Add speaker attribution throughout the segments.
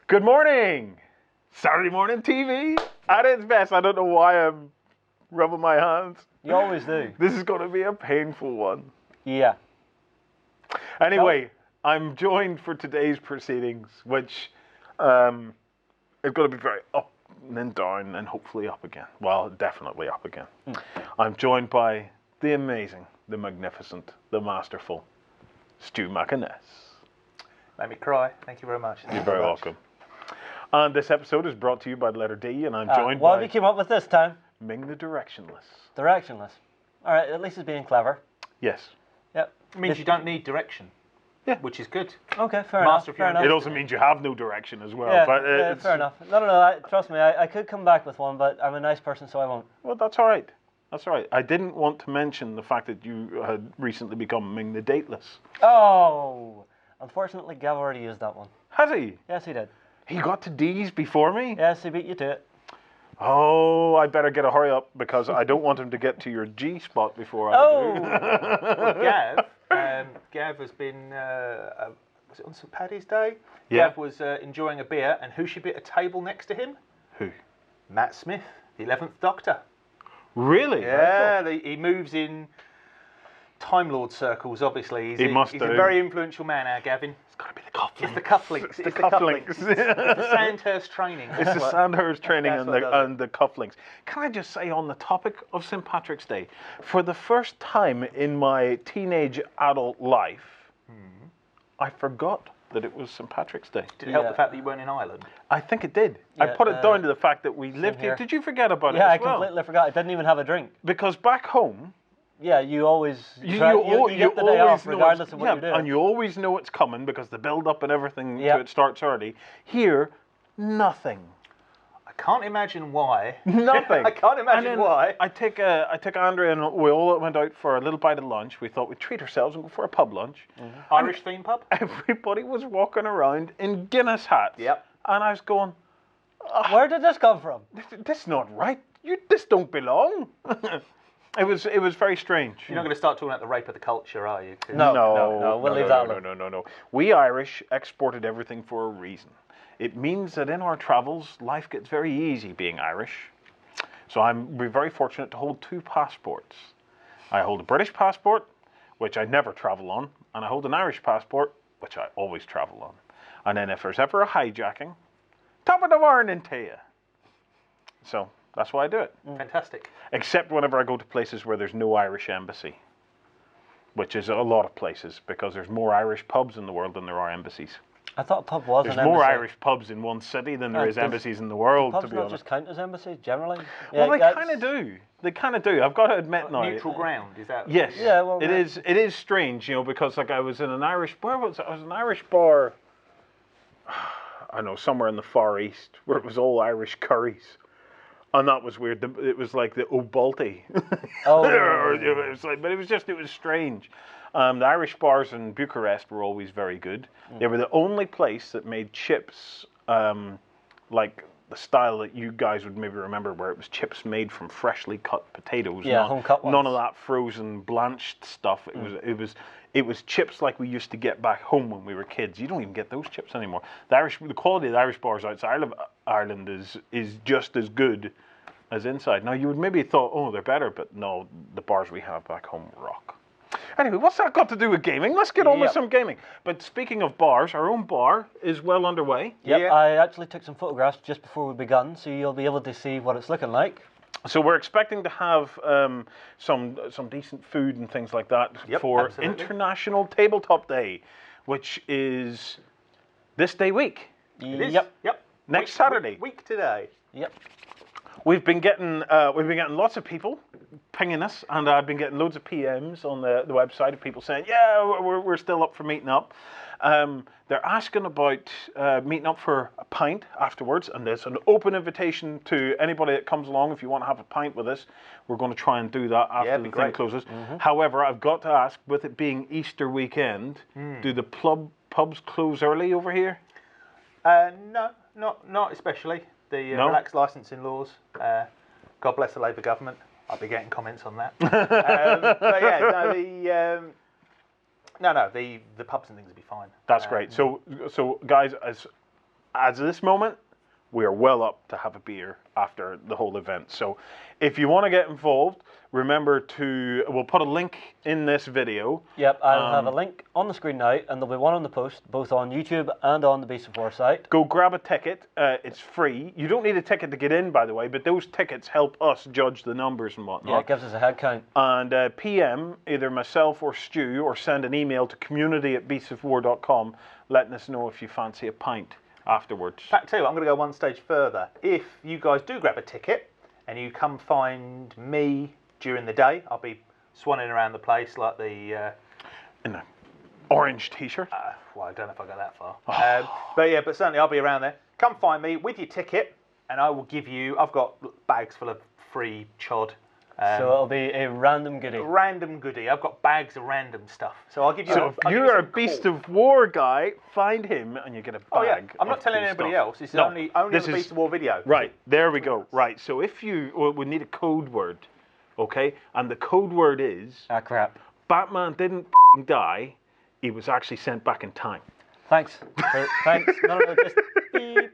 Speaker 1: Good morning! Saturday morning TV at its best. I don't know why I'm rubbing my hands.
Speaker 2: You always do.
Speaker 1: This is going to be a painful one.
Speaker 2: Yeah.
Speaker 1: Anyway, I'm joined for today's proceedings, which is going to be very up and then down and hopefully up again. Well, definitely up again. I'm joined by the amazing, the magnificent, the masterful Stu McInnes.
Speaker 3: Made me cry. Thank you very much.
Speaker 1: You're very welcome. And this episode is brought to you by the letter D, and I'm joined
Speaker 2: What
Speaker 1: by
Speaker 2: have you came up with this time?
Speaker 1: Ming the Directionless.
Speaker 2: Directionless. All right, at least it's being clever.
Speaker 1: Yes.
Speaker 2: Yep.
Speaker 3: It means you don't need direction.
Speaker 1: Yeah.
Speaker 3: Which is good.
Speaker 2: Okay, fair
Speaker 3: Master
Speaker 2: enough. Fair enough.
Speaker 1: It also means you have no direction as well.
Speaker 2: Yeah,
Speaker 1: but
Speaker 2: yeah,
Speaker 1: it's,
Speaker 2: fair enough. No. Trust me, I could come back with one, but I'm a nice person, so I won't.
Speaker 1: Well, that's all right. That's all right. I didn't want to mention the fact that you had recently become Ming the Dateless.
Speaker 2: Oh! Unfortunately, Gav already used that one.
Speaker 1: Has he?
Speaker 2: Yes, he did.
Speaker 1: He got to D's before me?
Speaker 2: Yes, he beat you to it.
Speaker 1: Oh, I better get a hurry up because I don't want him to get to your G spot before I do.
Speaker 3: Well, Gav has been, was it on St. Paddy's Day?
Speaker 1: Yeah.
Speaker 3: Gav was enjoying a beer, and who should be at a table next to him?
Speaker 1: Who?
Speaker 3: Matt Smith, the 11th Doctor.
Speaker 1: Really?
Speaker 3: Yeah, he moves in Time Lord circles, obviously. He's a very influential man, our Gavin.
Speaker 1: It's got to be the cufflinks.
Speaker 3: It's the cufflinks.
Speaker 1: It's the cufflinks.
Speaker 3: It's the Sandhurst training.
Speaker 1: It's the Sandhurst training
Speaker 3: That's
Speaker 1: and the cufflinks. Can I just say on the topic of St. Patrick's Day, for the first time in my teenage adult life, I forgot that it was St. Patrick's Day.
Speaker 3: Did it help the fact that you weren't in Ireland?
Speaker 1: I think it did. I
Speaker 2: Yeah,
Speaker 1: put it down to the fact that we lived here.
Speaker 2: here.
Speaker 1: Did you forget about it
Speaker 2: Yeah,
Speaker 1: as
Speaker 2: I
Speaker 1: well?
Speaker 2: completely forgot. I didn't even have a drink.
Speaker 1: Because back home,
Speaker 2: Yeah, you always
Speaker 1: you
Speaker 2: get the day off
Speaker 1: know
Speaker 2: regardless
Speaker 1: it's-
Speaker 2: of what you're doing.
Speaker 1: and you always know it's coming because the build-up and everything
Speaker 2: Yeah.
Speaker 1: to it starts early. Here, nothing.
Speaker 3: I can't imagine why.
Speaker 1: Nothing.
Speaker 3: I can't
Speaker 1: And
Speaker 3: imagine
Speaker 1: then
Speaker 3: why.
Speaker 1: I took Andrea and we all went out for a little bite of lunch. We thought we'd treat ourselves and go for a pub lunch.
Speaker 3: Irish theme pub?
Speaker 1: Everybody was walking around in Guinness hats.
Speaker 3: Yep.
Speaker 1: And I was going,
Speaker 2: Where did this come from?
Speaker 1: this is not right. This don't belong. It was very strange.
Speaker 3: You're not going to start talking about the rape of the culture, are you? 'Cause-
Speaker 2: No, we'll leave that alone.
Speaker 1: No. We Irish exported everything for a reason. It means that in our travels, life gets very easy being Irish. So we're very fortunate to hold two passports. I hold a British passport, which I never travel on, and I hold an Irish passport, which I always travel on. And then if there's ever a hijacking, top of the morning to you. So that's why I do it.
Speaker 3: Fantastic.
Speaker 1: Except whenever I go to places where there's no Irish embassy, which is a lot of places because there's more Irish pubs in the world than there are embassies.
Speaker 2: I thought pub was
Speaker 1: There's
Speaker 2: an
Speaker 1: more
Speaker 2: embassy.
Speaker 1: Irish pubs in one city than there is
Speaker 2: does-
Speaker 1: embassies in the world,
Speaker 2: Pubs
Speaker 1: to be
Speaker 2: not
Speaker 1: honest.
Speaker 2: just count as embassies, generally?
Speaker 1: Well, they
Speaker 2: that's-
Speaker 1: kind of do. They kind of do. I've got to admit now.
Speaker 3: Neutral ground, is that?
Speaker 1: Yes.
Speaker 2: Yeah, well,
Speaker 1: it is. It is strange, because like I was in an Irish. Where was it? I was in an Irish bar. I don't know, somewhere in the Far East, where it was all Irish curries. And that was weird. It was like the Obalti.
Speaker 2: Oh.
Speaker 1: It was like, but it was strange. The Irish bars in Bucharest were always very good. They were the only place that made chips like the style that you guys would maybe remember, where it was chips made from freshly cut potatoes.
Speaker 2: Yeah, home cut ones.
Speaker 1: None of that frozen, blanched stuff. It was chips like we used to get back home when we were kids. You don't even get those chips anymore. The quality of the Irish bars outside of Ireland is just as good as inside. Now you would maybe thought, oh, they're better, but no, the bars we have back home rock. Anyway, what's that got to do with gaming? Let's get on with some gaming. But speaking of bars, our own bar is well underway.
Speaker 2: Yep,
Speaker 3: Yeah.
Speaker 2: I actually took some photographs just before we begun, so you'll be able to see what it's looking like.
Speaker 1: So we're expecting to have some decent food and things like that for
Speaker 3: absolutely.
Speaker 1: International Tabletop Day, which is this day week.
Speaker 3: It is.
Speaker 2: Yep.
Speaker 3: Yep.
Speaker 1: Next Saturday.
Speaker 3: Week today.
Speaker 2: Yep.
Speaker 1: We've been getting lots of people pinging us, and I've been getting loads of PMs on the website of people saying, yeah, we're still up for meeting up. They're asking about meeting up for a pint afterwards, and there's an open invitation to anybody that comes along. If you want to have a pint with us, we're going to try and do that after the thing closes. However, I've got to ask, with it being Easter weekend, do the pubs close early over here?
Speaker 3: No, not especially. The
Speaker 1: No?
Speaker 3: relaxed licensing laws. God bless the Labour government. I'll be getting comments on that. But yeah, the pubs and things will be fine.
Speaker 1: That's great. So guys, as of this moment, we are well up to have a beer after the whole event. So if you want to get involved, remember we'll put a link in this video.
Speaker 2: Yep, I'll have a link on the screen now, and there'll be one on the post, both on YouTube and on the Beast of War site.
Speaker 1: Go grab a ticket. It's free. You don't need a ticket to get in, by the way, but those tickets help us judge the numbers and whatnot.
Speaker 2: Yeah, it gives us a head count.
Speaker 1: And PM either myself or Stu, or send an email to community@beastsofwar.com letting us know if you fancy a pint afterwards.
Speaker 3: In fact, too, I'm going to go one stage further. If you guys do grab a ticket and you come find me during the day, I'll be swanning around the place like the...
Speaker 1: in an orange t-shirt.
Speaker 3: Well, I don't know if I go that far. But certainly I'll be around there. Come find me with your ticket and I will give you... I've got bags full of free chod.
Speaker 2: So it'll be a random goodie.
Speaker 3: Random goodie. I've got bags of random stuff. So I'll give you...
Speaker 1: So if you're a Beast of War guy, find him and you get a bag.
Speaker 3: Oh yeah, I'm not
Speaker 1: of
Speaker 3: telling
Speaker 1: cool
Speaker 3: anybody
Speaker 1: stuff.
Speaker 3: else. This is
Speaker 1: No,
Speaker 3: only
Speaker 1: this
Speaker 3: the
Speaker 1: is-
Speaker 3: Beast of War video.
Speaker 1: Right, there we go. Right, so if we need a code word, okay? And the code word is,
Speaker 2: Ah, crap.
Speaker 1: Batman didn't die, he was actually sent back in time.
Speaker 2: Thanks. Thanks. No, just beep.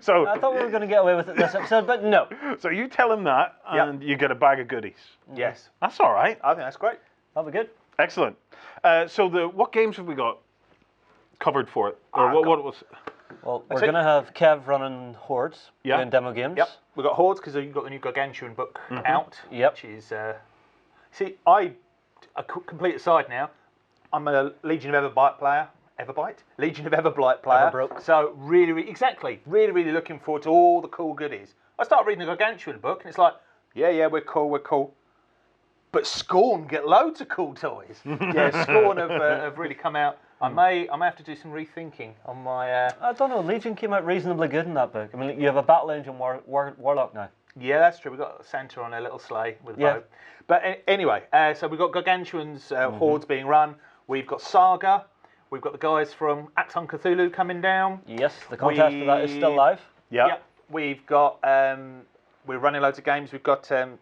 Speaker 1: So,
Speaker 2: I thought we were going to get away with it this episode, but no.
Speaker 1: so you tell him that and you get a bag of goodies.
Speaker 3: Yes.
Speaker 1: That's all right.
Speaker 3: I think that's great.
Speaker 2: That'll be good.
Speaker 1: Excellent. So what games have we got covered for it? Or what was...
Speaker 2: Well, we're going to have Kev running Hordes,
Speaker 1: Yeah.
Speaker 2: doing demo games.
Speaker 3: Yep. We've got Hordes because you've got the new Gargantuan book out.
Speaker 2: Yep.
Speaker 3: Which is... See, a complete aside now, I'm a Legion of Everbite player. Legion of Everblight player.
Speaker 2: Everbroke.
Speaker 3: So really looking forward to all the cool goodies. I started reading the Gargantuan book and it's like, yeah, we're cool. But Scorn get loads of cool toys. Yeah, Scorn have really come out. I may have to do some rethinking on my...
Speaker 2: I don't know, Legion came out reasonably good in that book. I mean, you have a Battle Engine Warlock now.
Speaker 3: Yeah, that's true. We've got Santa on a little sleigh with a
Speaker 2: Yeah.
Speaker 3: boat. But anyway, so we've got Gargantuan's Hordes being run. We've got Saga. We've got the guys from Acton Cthulhu coming down.
Speaker 2: Yes, the contest for that is still live.
Speaker 1: Yeah.
Speaker 3: Yep. We've got... we're running loads of games. We've got... so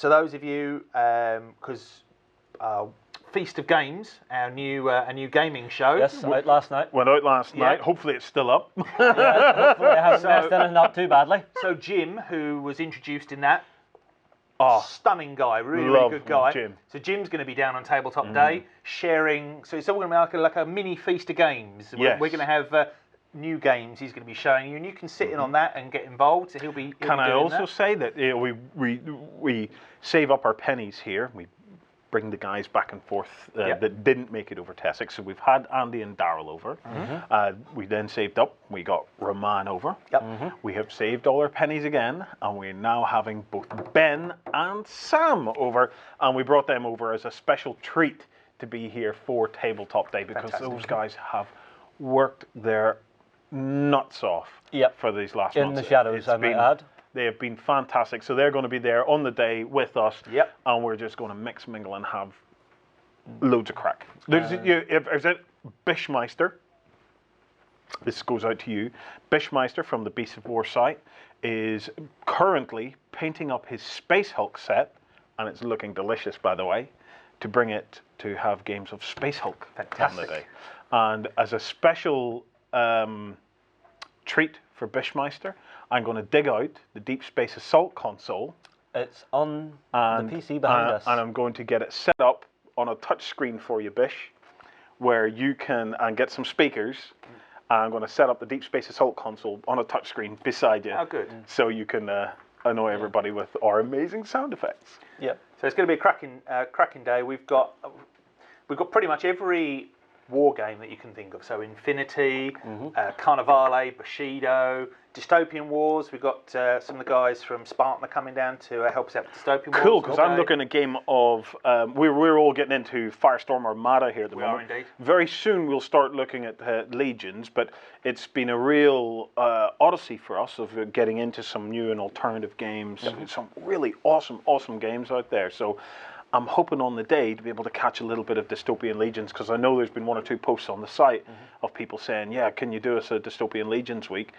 Speaker 3: those of you... Because... Feast of Games, our new gaming show.
Speaker 2: Yes, out last night.
Speaker 1: Went out last night. Hopefully it's still up.
Speaker 2: Yeah, hopefully I haven't messed anything up too badly.
Speaker 3: So Jim, who was introduced in that,
Speaker 1: Oh,
Speaker 3: stunning guy, really
Speaker 1: love
Speaker 3: good guy.
Speaker 1: Jim.
Speaker 3: So Jim's going to be down on Tabletop Day, sharing. So it's all going to be like a mini Feast of Games.
Speaker 1: Yes.
Speaker 3: We're going to have new games he's going to be showing you, and you can sit in on that and get involved. So he'll be.
Speaker 1: Can I
Speaker 3: doing
Speaker 1: also
Speaker 3: that.
Speaker 1: say that we save up our pennies here. We bring the guys back and forth that didn't make it over Tessex. So we've had Andy and Daryl over. We then saved up. We got Roman over.
Speaker 3: Yep.
Speaker 1: We have saved all our pennies again, and we're now having both Ben and Sam over. And we brought them over as a special treat to be here for Tabletop Day because those guys have worked their nuts off for these last months.
Speaker 2: In the shadows, I might add.
Speaker 1: They have been fantastic. So they're going to be there on the day with us.
Speaker 3: Yep.
Speaker 1: And we're just going to mix, mingle, and have loads of crack. There's it Bishmeister. This goes out to you. Bishmeister from the Beast of War site is currently painting up his Space Hulk set, and it's looking delicious, by the way, to bring it to have games of Space Hulk on the day. And as a special treat for Bishmeister, I'm going to dig out the Deep Space Assault console.
Speaker 2: It's on the PC behind us.
Speaker 1: And I'm going to get it set up on a touch screen for you, Bish, where you can get some speakers. I'm going to set up the Deep Space Assault console on a touch screen beside you.
Speaker 3: Oh, good.
Speaker 1: So you can annoy everybody with our amazing sound effects.
Speaker 2: Yep.
Speaker 3: So it's going to be a cracking day. We've got pretty much every war game that you can think of. So Infinity, Carnivale, Bushido, Dystopian Wars. We've got some of the guys from Spartan are coming down to help us out with Dystopian Wars.
Speaker 1: Cool, because I'm looking at a game of... we're all getting into Firestorm Armada here at the moment.
Speaker 3: We are indeed.
Speaker 1: Very soon we'll start looking at Legions, but it's been a real odyssey for us of getting into some new and alternative games. Some really awesome games out there. So I'm hoping on the day to be able to catch a little bit of Dystopian Legions, because I know there's been one or two posts on the site of people saying, yeah, can you do us a Dystopian Legions week?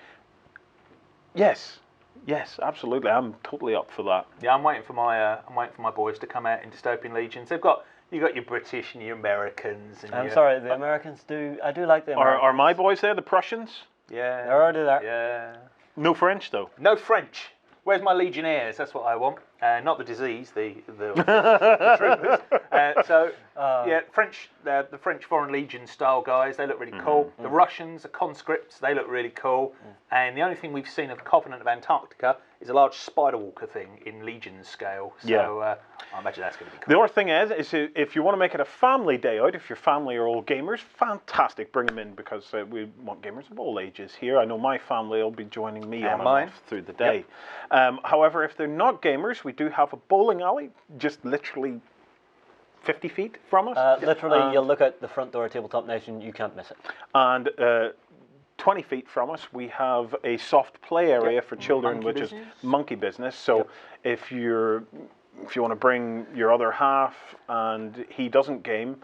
Speaker 1: Yes, Yes, absolutely. I'm totally up for that.
Speaker 3: Yeah, I'm waiting for my boys to come out in Dystopian Legions. You got your British and your Americans. And
Speaker 2: I'm sorry, the Americans do. I do like the Americans.
Speaker 1: Are my boys there, the Prussians?
Speaker 3: Yeah.
Speaker 2: They're already there.
Speaker 3: Yeah.
Speaker 1: No French, though.
Speaker 3: No French. Where's my Legionnaires? That's what I want. Not the disease, the troopers. French, the French Foreign Legion style guys, they look really cool. The Russians, the conscripts, they look really cool. And the only thing we've seen of the Covenant of Antarctica is a large spider walker thing in Legion scale. So I imagine that's going to be cool.
Speaker 1: The other thing is if you want to make it a family day out, if your family are all gamers, fantastic, bring them in, because we want gamers of all ages here. I know my family will be joining me on and off through the day. However, if they're not gamers, we do have a bowling alley, just literally 50 feet from us.
Speaker 2: Literally, you'll look at the front door of Tabletop Nation, you can't miss it.
Speaker 1: And 20 feet from us, we have a soft play area for children, which is Monkey Business. So if you want to bring your other half and he doesn't game,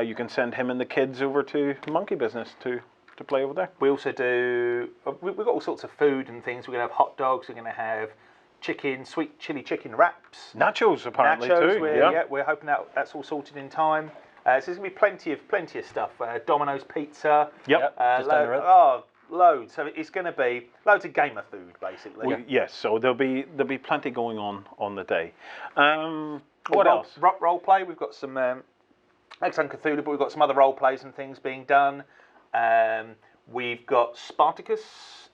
Speaker 1: you can send him and the kids over to Monkey Business to play over there.
Speaker 3: We also do, we've got all sorts of food and things. We're going to have hot dogs, we're going to have chicken, sweet chili chicken wraps.
Speaker 1: Nachos, apparently, too.
Speaker 3: We're hoping that's all sorted in time. So there's going to be plenty of stuff. Domino's pizza.
Speaker 1: Yep.
Speaker 2: Just down the road.
Speaker 3: Loads. So it's going to be loads of gamer food, basically.
Speaker 1: Well, yes, so there'll be plenty going on the day. What else?
Speaker 3: Role play. We've got some X and Cthulhu, but we've got some other role plays and things being done. We've got Spartacus.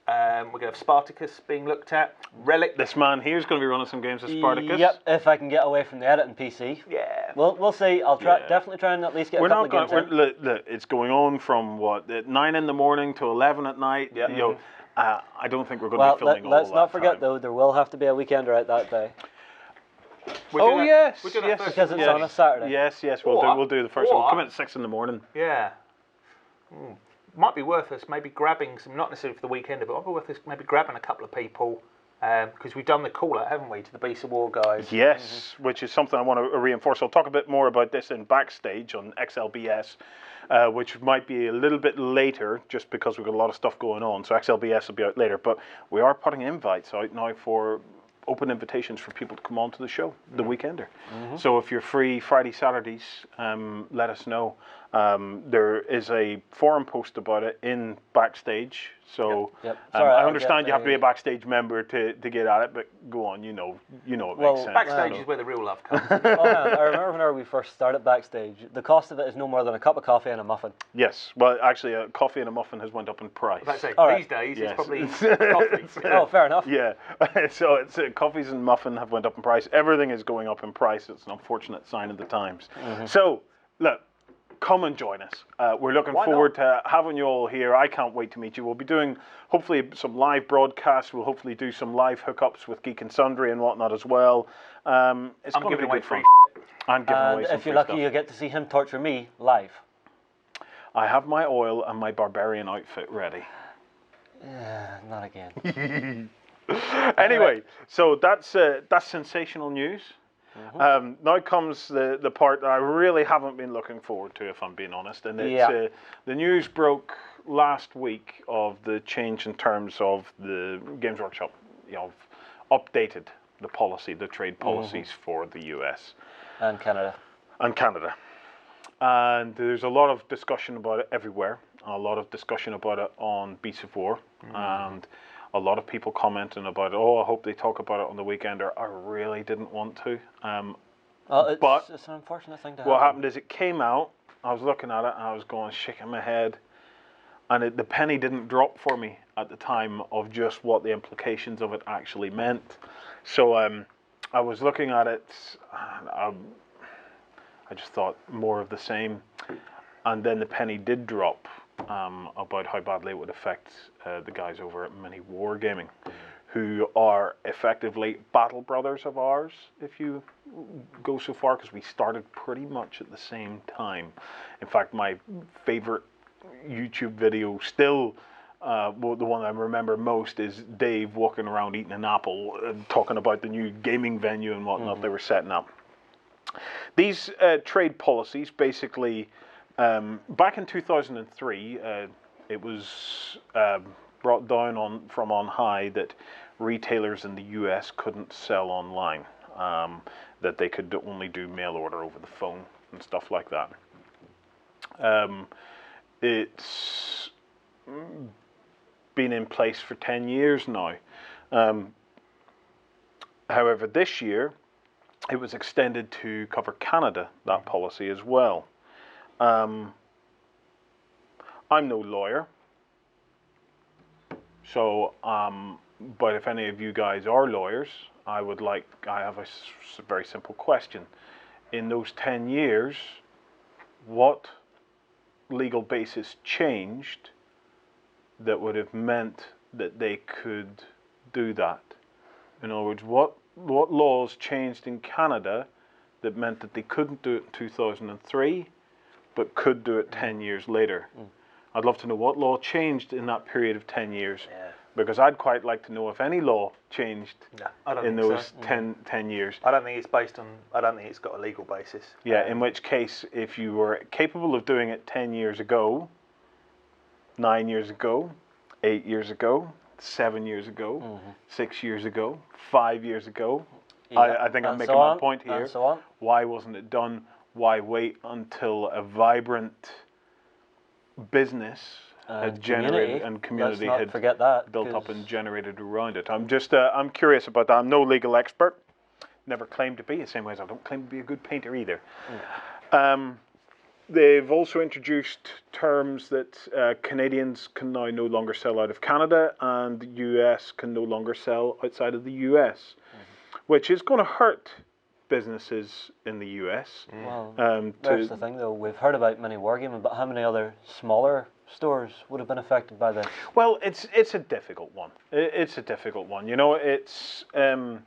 Speaker 3: We're going to have Spartacus being looked at. Relic.
Speaker 1: This man here is going to be running some games of Spartacus.
Speaker 2: Yep, if I can get away from the editing PC.
Speaker 3: Yeah.
Speaker 2: Well, we'll see. I'll definitely try and at least get a couple of games in.
Speaker 1: Look, it's going on from 9 in the morning to 11 at night.
Speaker 3: Yep.
Speaker 1: You know, I don't think we're going to be filming all that.
Speaker 2: Let's not forget though, there will have to be a weekender out that day.
Speaker 1: Yes,
Speaker 2: because it's on a Saturday.
Speaker 1: Yes, we'll do the first one. We'll come in at 6 in the morning.
Speaker 3: Yeah. Might be worth us maybe grabbing some, not necessarily for the weekend, but might be worth us maybe grabbing a couple of people, because we've done the call out, haven't we, to the Beast of War guys?
Speaker 1: Yes, which is something I want to reinforce. I'll talk a bit more about this in backstage on XLBS, which might be a little bit later, just because we've got a lot of stuff going on. So XLBS will be out later, but we are putting invites out now for open invitations for people to come on to the show, the Weekender. So if you're free Friday, Saturdays, let us know. There is a forum post about it in backstage. So
Speaker 2: Sorry,
Speaker 1: I understand you have to be a backstage member to get at it, but go on, you know it makes sense.
Speaker 3: Backstage is where the real love comes.
Speaker 2: I remember whenever we first started backstage, the cost of it is no more than a cup of coffee and a muffin.
Speaker 1: Yes, well, actually, a coffee and a muffin has went up in price.
Speaker 3: These days, it's probably coffee.
Speaker 2: Oh, fair enough.
Speaker 1: Yeah, so it's coffees and muffin have went up in price. Everything is going up in price. It's an unfortunate sign of the times. So, look, come and join us. We're looking forward to having you all here. I can't wait to meet you. We'll be doing, hopefully, some live broadcasts. We'll hopefully do some live hookups with Geek and Sundry and whatnot as well. It's going to be good fun. I'm giving away some
Speaker 2: if you're lucky, you'll get to see him torture me live.
Speaker 1: I have my oil and my barbarian outfit ready.
Speaker 2: Not again.
Speaker 1: Anyway, so that's sensational news. Now comes the part that I really haven't been looking forward to, if I'm being honest. And it's the news broke last week of the change in terms of the Games Workshop, updated the policy, the trade policies for the US
Speaker 2: and Canada.
Speaker 1: And there's a lot of discussion about it everywhere. A lot of discussion about it on Beasts of War, and a lot of people commenting about it. Oh, I hope they talk about it on the Weekender. I really didn't want to. But
Speaker 2: it's an unfortunate thing to
Speaker 1: happen. What happened is it came out. I was looking at it and I was going, shaking my head, and the penny didn't drop for me at the time of just what the implications of it actually meant. So I was looking at it, and I just thought more of the same, and then the penny did drop. About how badly it would affect the guys over at Mini Wargaming, who are effectively battle brothers of ours, if you go so far, because we started pretty much at the same time. In fact, my favorite YouTube video still, the one I remember most, is Dave walking around eating an apple, talking about the new gaming venue and whatnot they were setting up. These trade policies basically, back in 2003, it was brought down from on high that retailers in the US couldn't sell online, that they could only do mail order over the phone and stuff like that. It's been in place for 10 years now. However, this year, it was extended to cover Canada, that policy as well. I'm no lawyer, so, but if any of you guys are lawyers, I have a very simple question. In those 10 years, what legal basis changed that would have meant that they could do that? In other words, what laws changed in Canada that meant that they couldn't do it in 2003, but could do it 10 years later? I'd love to know what law changed in that period of 10 years, because I'd quite like to know if any law changed in those 10 years.
Speaker 3: I don't think it's based on, I don't think it's got a legal basis.
Speaker 1: Yeah, in which case, if you were capable of doing it 10 years ago, 9 years ago, 8 years ago, 7 years ago, 6 years ago, 5 years ago, I think I'm making my point here. Why wasn't it done? Why wait until a vibrant business had generated and community had built up and generated around it? I'm curious about that. I'm no legal expert. Never claimed to be, the same way as I don't claim to be a good painter either. They've also introduced terms that Canadians can now no longer sell out of Canada, and the US can no longer sell outside of the US, which is going to hurt businesses in the US.
Speaker 2: Well, that's the thing though, we've heard about mini wargaming, but how many other smaller stores would have been affected by this?
Speaker 1: Well, it's a difficult one. It's a difficult one. You know, it's to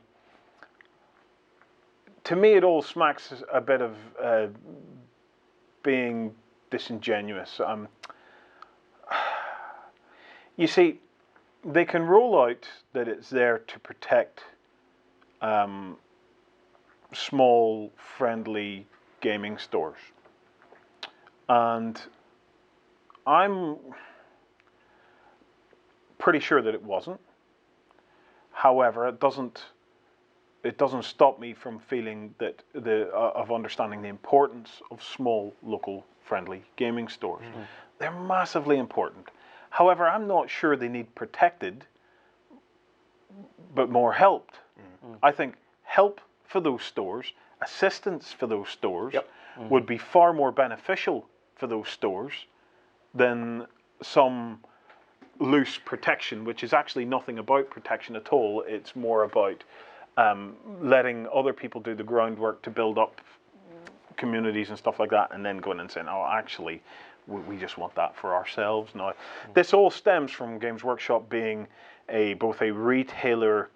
Speaker 1: me it all smacks a bit of being disingenuous. You see, they can roll out that it's there to protect small, friendly gaming stores, and I'm pretty sure that it wasn't. However, it doesn't stop me from feeling that of understanding the importance of small, local, friendly gaming stores. They're massively important. However, I'm not sure they need protected, but more helped. I think help for those stores, assistance for those stores, would be far more beneficial for those stores than some loose protection, which is actually nothing about protection at all. It's more about letting other people do the groundwork to build up communities and stuff like that, and then going and saying, oh, actually, we just want that for ourselves now. This all stems from Games Workshop being both a retailer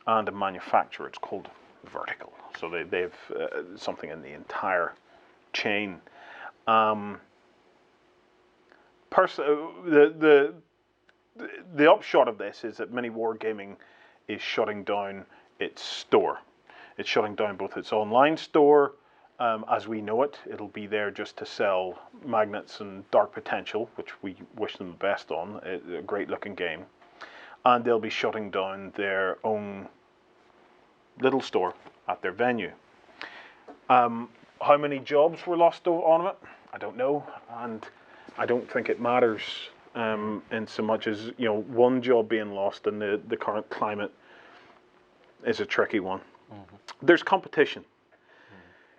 Speaker 1: and a manufacturer. It's called vertical, so they've something in the entire chain. The upshot of this is that Mini Wargaming is shutting down its store. It's shutting down both its online store, as we know it. It'll be there just to sell Magnets and Dark Potential, which we wish them the best on. A great looking game. And they'll be shutting down their own little store at their venue. How many jobs were lost on it? I don't know, and I don't think it matters in so much as, you know, one job being lost in the current climate is a tricky one. There's competition,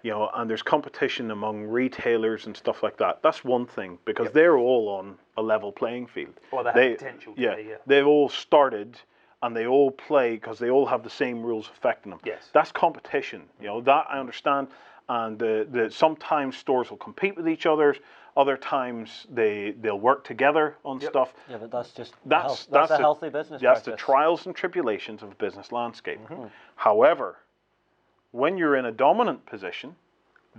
Speaker 1: you know, and there's competition among retailers and stuff like that. That's one thing, because they're all on a level playing field.
Speaker 3: Or they have potential to be,
Speaker 1: they've all started and they all play because they all have the same rules affecting them.
Speaker 3: Yes.
Speaker 1: That's competition, you know, that I understand. And sometimes stores will compete with each other. Other times they'll work together on stuff.
Speaker 2: Yeah, but that's just
Speaker 1: that's
Speaker 2: a healthy business
Speaker 1: That's
Speaker 2: practice.
Speaker 1: the trials and tribulations of a business landscape. However, when you're in a dominant position,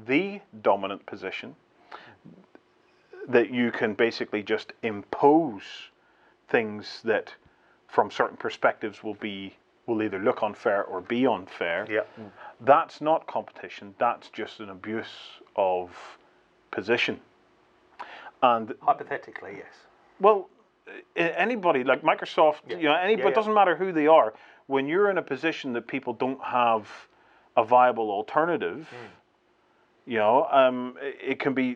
Speaker 1: the dominant position, that you can basically just impose things that from certain perspectives will either look unfair or be unfair. That's not competition, that's just an abuse of position. And
Speaker 3: hypothetically, yes.
Speaker 1: Well, anybody like Microsoft, you know, it doesn't matter who they are. when you're in a position that people don't have a viable alternative, it can be,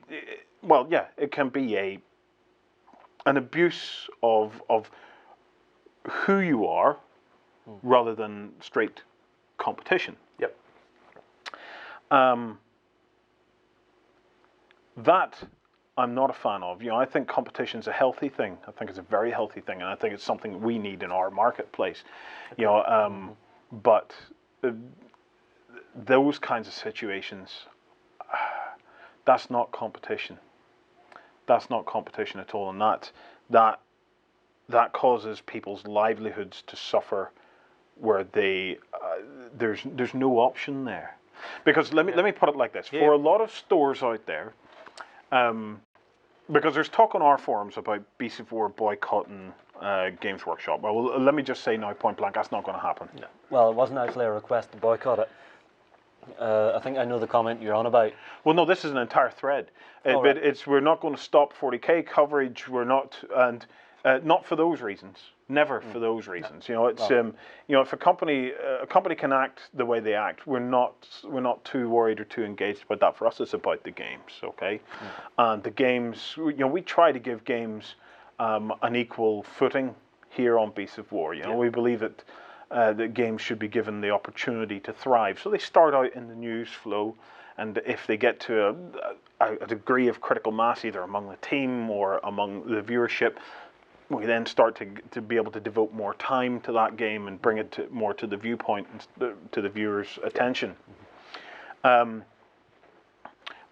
Speaker 1: it can be an abuse of who you are rather than straight competition.
Speaker 3: Yep.
Speaker 1: That I'm not a fan of. I think competition is a healthy thing. I think it's a very healthy thing, and I think it's something we need in our marketplace. But those kinds of situations, that's not competition. That's not competition at all, and that causes people's livelihoods to suffer, where there's no option there. Because let me put it like this: for a lot of stores out there, because there's talk on our forums about BC4 boycotting Games Workshop. Well, let me just say now, point blank, that's not going to happen.
Speaker 2: No. Well, it wasn't actually a request to boycott it. I think I know the comment you're on about.
Speaker 1: Well, no, this is an entire thread. But we're not going to stop 40K coverage. We're not, and not for those reasons. Never for those reasons. If a company can act the way they act, we're not too worried or too engaged about that. For us, it's about the games, okay? And the games, we try to give games an equal footing here on Beasts of War. We believe that that games should be given the opportunity to thrive. So they start out in the news flow, and if they get to a degree of critical mass, either among the team or among the viewership, we then start to be able to devote more time to that game and bring it more to the viewpoint and to the viewer's attention. I'm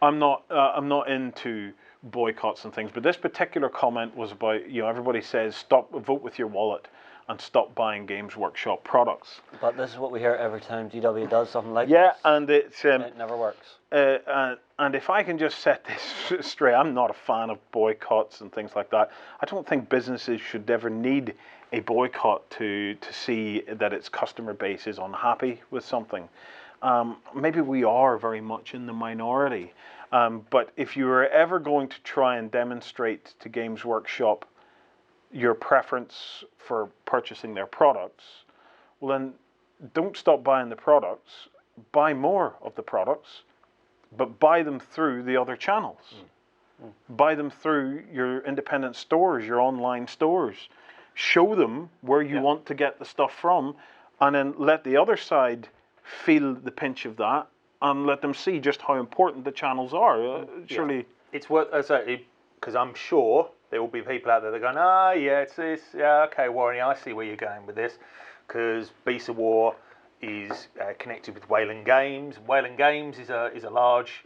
Speaker 1: not into boycotts and things, but this particular comment was about everybody says vote with your wallet and stop buying Games Workshop products.
Speaker 2: But this is what we hear every time GW does something like
Speaker 1: this.
Speaker 2: Yeah,
Speaker 1: and it
Speaker 2: never works.
Speaker 1: And if I can just set this straight, I'm not a fan of boycotts and things like that. I don't think businesses should ever need a boycott to see that its customer base is unhappy with something. Maybe we are very much in the minority. But if you are ever going to try and demonstrate to Games Workshop your preference for purchasing their products, well then don't stop buying the products, buy more of the products, but buy them through the other channels. Buy them through your independent stores, your online stores. Show them where you want to get the stuff from, and then let the other side feel the pinch of that, and let them see just how important the channels are. Surely
Speaker 3: it's worth, because I'm sure there will be people out there that are going, it's this, okay, Warren, I see where you're going with this, because Beasts of War is connected with Wayland Games. Wayland Games is a large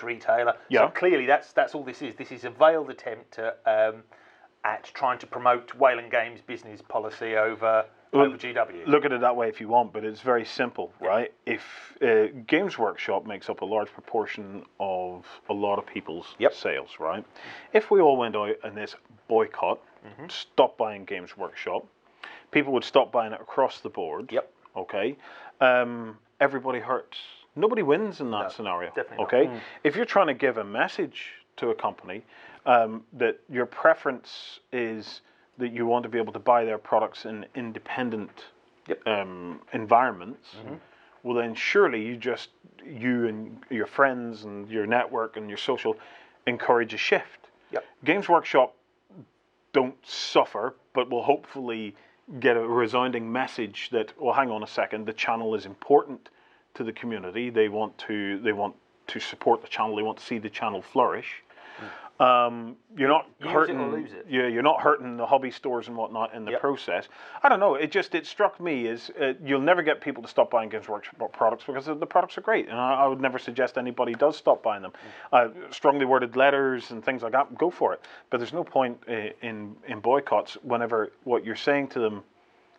Speaker 3: retailer. So clearly that's all this is. This is a veiled attempt at trying to promote Wayland Games' business policy over GW.
Speaker 1: Look at it that way if you want, but it's very simple, right? If Games Workshop makes up a large proportion of a lot of people's sales, right? If we all went out in this boycott, stop buying Games Workshop, people would stop buying it across the board. Okay, everybody hurts. Nobody wins in that scenario.
Speaker 3: Definitely
Speaker 1: okay,
Speaker 3: not.
Speaker 1: If you're trying to give a message to a company that your preference is that you want to be able to buy their products in independent environments, well then surely you and your friends and your network and your social encourage a shift. Games Workshop don't suffer, but will hopefully get a resounding message that, well, hang on a second, the channel is important to the community. They want to support the channel. They want to see the channel flourish. You're not hurting.
Speaker 3: Use it or lose it.
Speaker 1: You're not hurting the hobby stores and whatnot in the process. I don't know. It struck me as you'll never get people to stop buying Games Workshop products because the products are great, and I would never suggest anybody does stop buying them. Strongly worded letters and things like that, go for it. But there's no point in boycotts whenever what you're saying to them.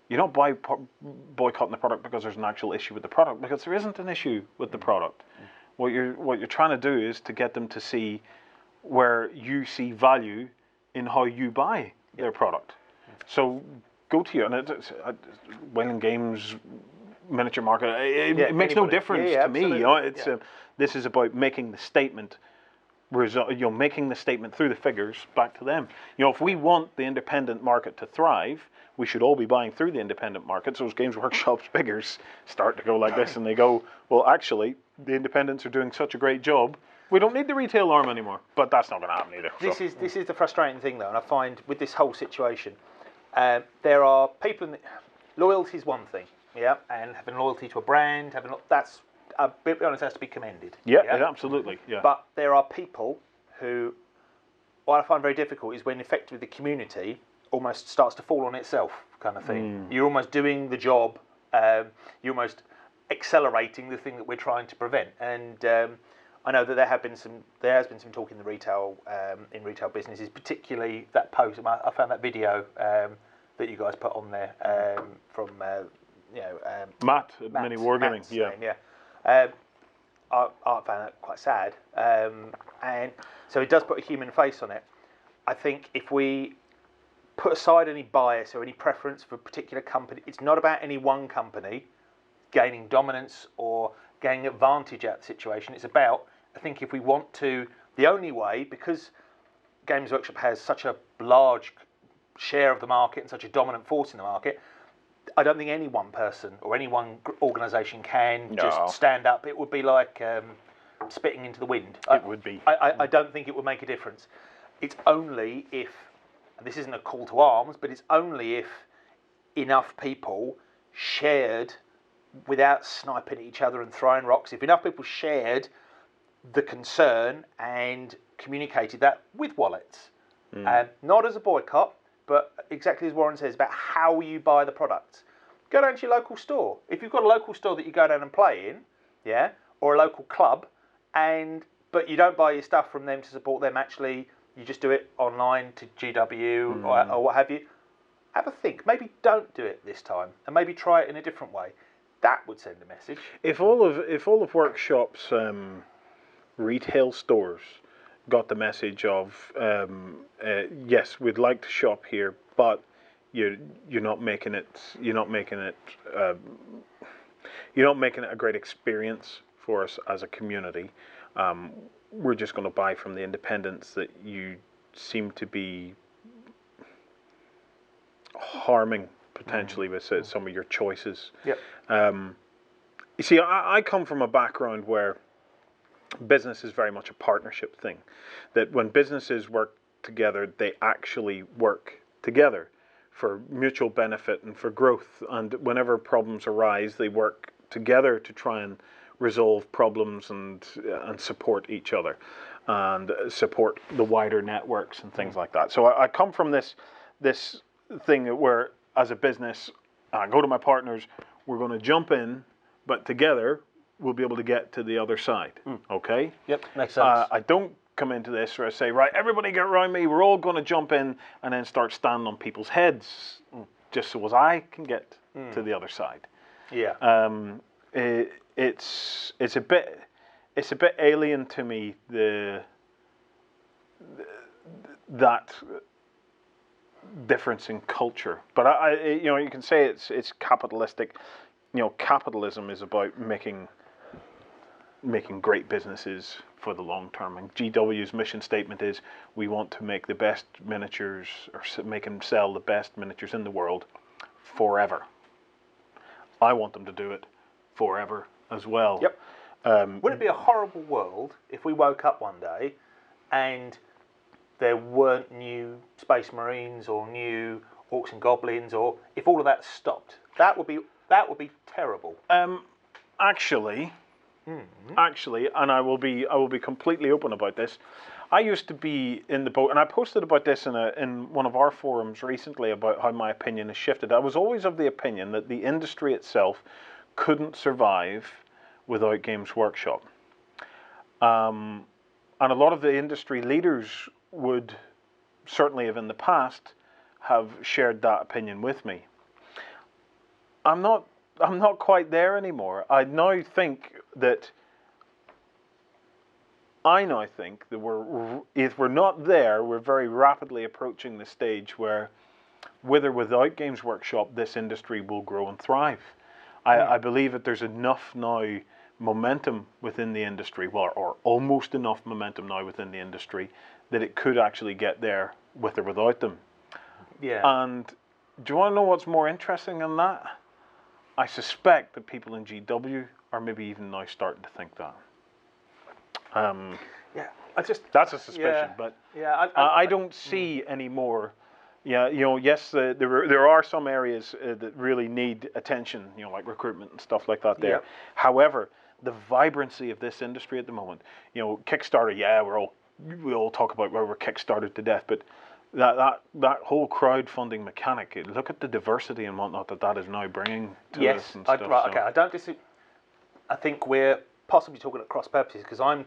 Speaker 1: You're not boycotting the product because there's an actual issue with the product, because there isn't an issue with the product. What you're trying to do is to get them to see where you see value in how you buy their product. So go to you, and Wayland Games miniature market. It makes no difference to me. This is about making the statement. making the statement through the figures back to them. If we want the independent market to thrive, we should all be buying through the independent market. So as Games Workshop's figures start to go like this, and they go, well, actually, the independents are doing such a great job, we don't need the retail arm anymore. But that's not going to happen either.
Speaker 3: This is the frustrating thing, though, and I find with this whole situation, there are people. Loyalty is one thing, yeah, and having loyalty to a brand, that's, I'll be honest, has to be commended.
Speaker 1: Yeah, absolutely. Yeah.
Speaker 3: But there are people who, what I find very difficult is when effectively the community almost starts to fall on itself, kind of thing. You're almost doing the job. You're almost accelerating the thing that we're trying to prevent. And I know that there has been some talk in the retail businesses, particularly that post. I found that video that you guys put on there from
Speaker 1: Matt at Mini Wargaming.
Speaker 3: Yeah. I found that quite sad, and so it does put a human face on it. I think if we put aside any bias or any preference for a particular company, it's not about any one company gaining dominance or gaining advantage out of the situation. It's about, I think, if we want to, the only way, because Games Workshop has such a large share of the market and such a dominant force in the market, I don't think any one person or any one organisation can just stand up. It would be like spitting into the wind.
Speaker 1: It would be.
Speaker 3: I don't think it would make a difference. It's only if, and this isn't a call to arms, but it's only if enough people shared, without sniping at each other and throwing rocks, if enough people shared the concern and communicated that with wallets, not as a boycott, but exactly as Warren says, about how you buy the products. Go down to your local store. If you've got a local store that you go down and play in, yeah, or a local club, but you don't buy your stuff from them to support them, actually, you just do it online to GW or what have you, have a think. Maybe don't do it this time, and maybe try it in a different way. That would send a message.
Speaker 1: If all of Workshop's retail stores got the message of yes, we'd like to shop here, but you're not making it a great experience for us as a community. We're just going to buy from the independents that you seem to be harming potentially with some of your choices.
Speaker 3: Yep.
Speaker 1: You see, I come from a background where business is very much a partnership thing. That when businesses work together, they actually work together for mutual benefit and for growth. And whenever problems arise, they work together to try and resolve problems and support each other and support the wider networks and things like that. So I come from this thing where, as a business, I go to my partners, we're going to jump in, but together we'll be able to get to the other side. Okay?
Speaker 2: Yep, makes sense.
Speaker 1: I don't come into this where I say, right, everybody get around me, we're all going to jump in, and then start standing on people's heads just so as I can get to the other side.
Speaker 3: Yeah.
Speaker 1: It's a bit alien to me, that difference in culture. But you can say it's capitalistic. Capitalism is about making great businesses for the long term. And GW's mission statement is, we want to make the best miniatures, or make them sell the best miniatures in the world forever. I want them to do it forever as well.
Speaker 3: Yep. Would it be a horrible world if we woke up one day and there weren't new Space Marines or new Orcs and Goblins, or if all of that stopped? That would be terrible.
Speaker 1: Actually, and I will be completely open about this. I used to be in the boat, and I posted about this in one of our forums recently about how my opinion has shifted. I was always of the opinion that the industry itself couldn't survive without Games Workshop. And a lot of the industry leaders would certainly have in the past have shared that opinion with me. I'm not quite there anymore. I now think that if we're not there, we're very rapidly approaching the stage where, with or without Games Workshop, this industry will grow and thrive. I believe that there's enough now momentum within the industry, well, or almost enough momentum now within the industry, that it could actually get there with or without them.
Speaker 3: Yeah.
Speaker 1: And do you want to know what's more interesting than that? I suspect that people in GW are maybe even now starting to think that.
Speaker 3: Yeah.
Speaker 1: That's a suspicion, but
Speaker 3: yeah,
Speaker 1: I don't see any more. Yeah, yes, there are some areas that really need attention, like recruitment and stuff like that there.
Speaker 3: Yep.
Speaker 1: However, the vibrancy of this industry at the moment, Kickstarter, yeah, we all talk about where we're Kickstarted to death, but that whole crowdfunding mechanic, look at the diversity and whatnot that is now bringing to us and stuff.
Speaker 3: Right, okay, I don't disagree. I think we're possibly talking at cross purposes because I'm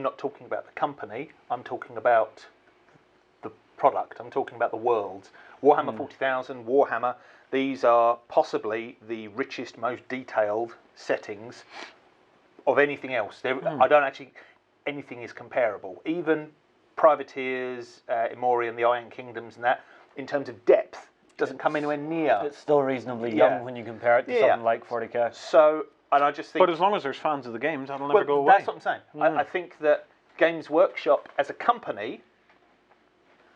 Speaker 3: not talking about the company, I'm talking about the product, I'm talking about the world. Warhammer 40,000, Warhammer, these are possibly the richest, most detailed settings of anything else. I don't actually, anything is comparable. Even Privateers, Emori and the Iron Kingdoms and that, in terms of depth, doesn't come anywhere near.
Speaker 2: It's still reasonably young when you compare it to something like 40k.
Speaker 3: So, and I just think...
Speaker 1: But as long as there's fans of the games, that'll never go away.
Speaker 3: That's what I'm saying. I think that Games Workshop as a company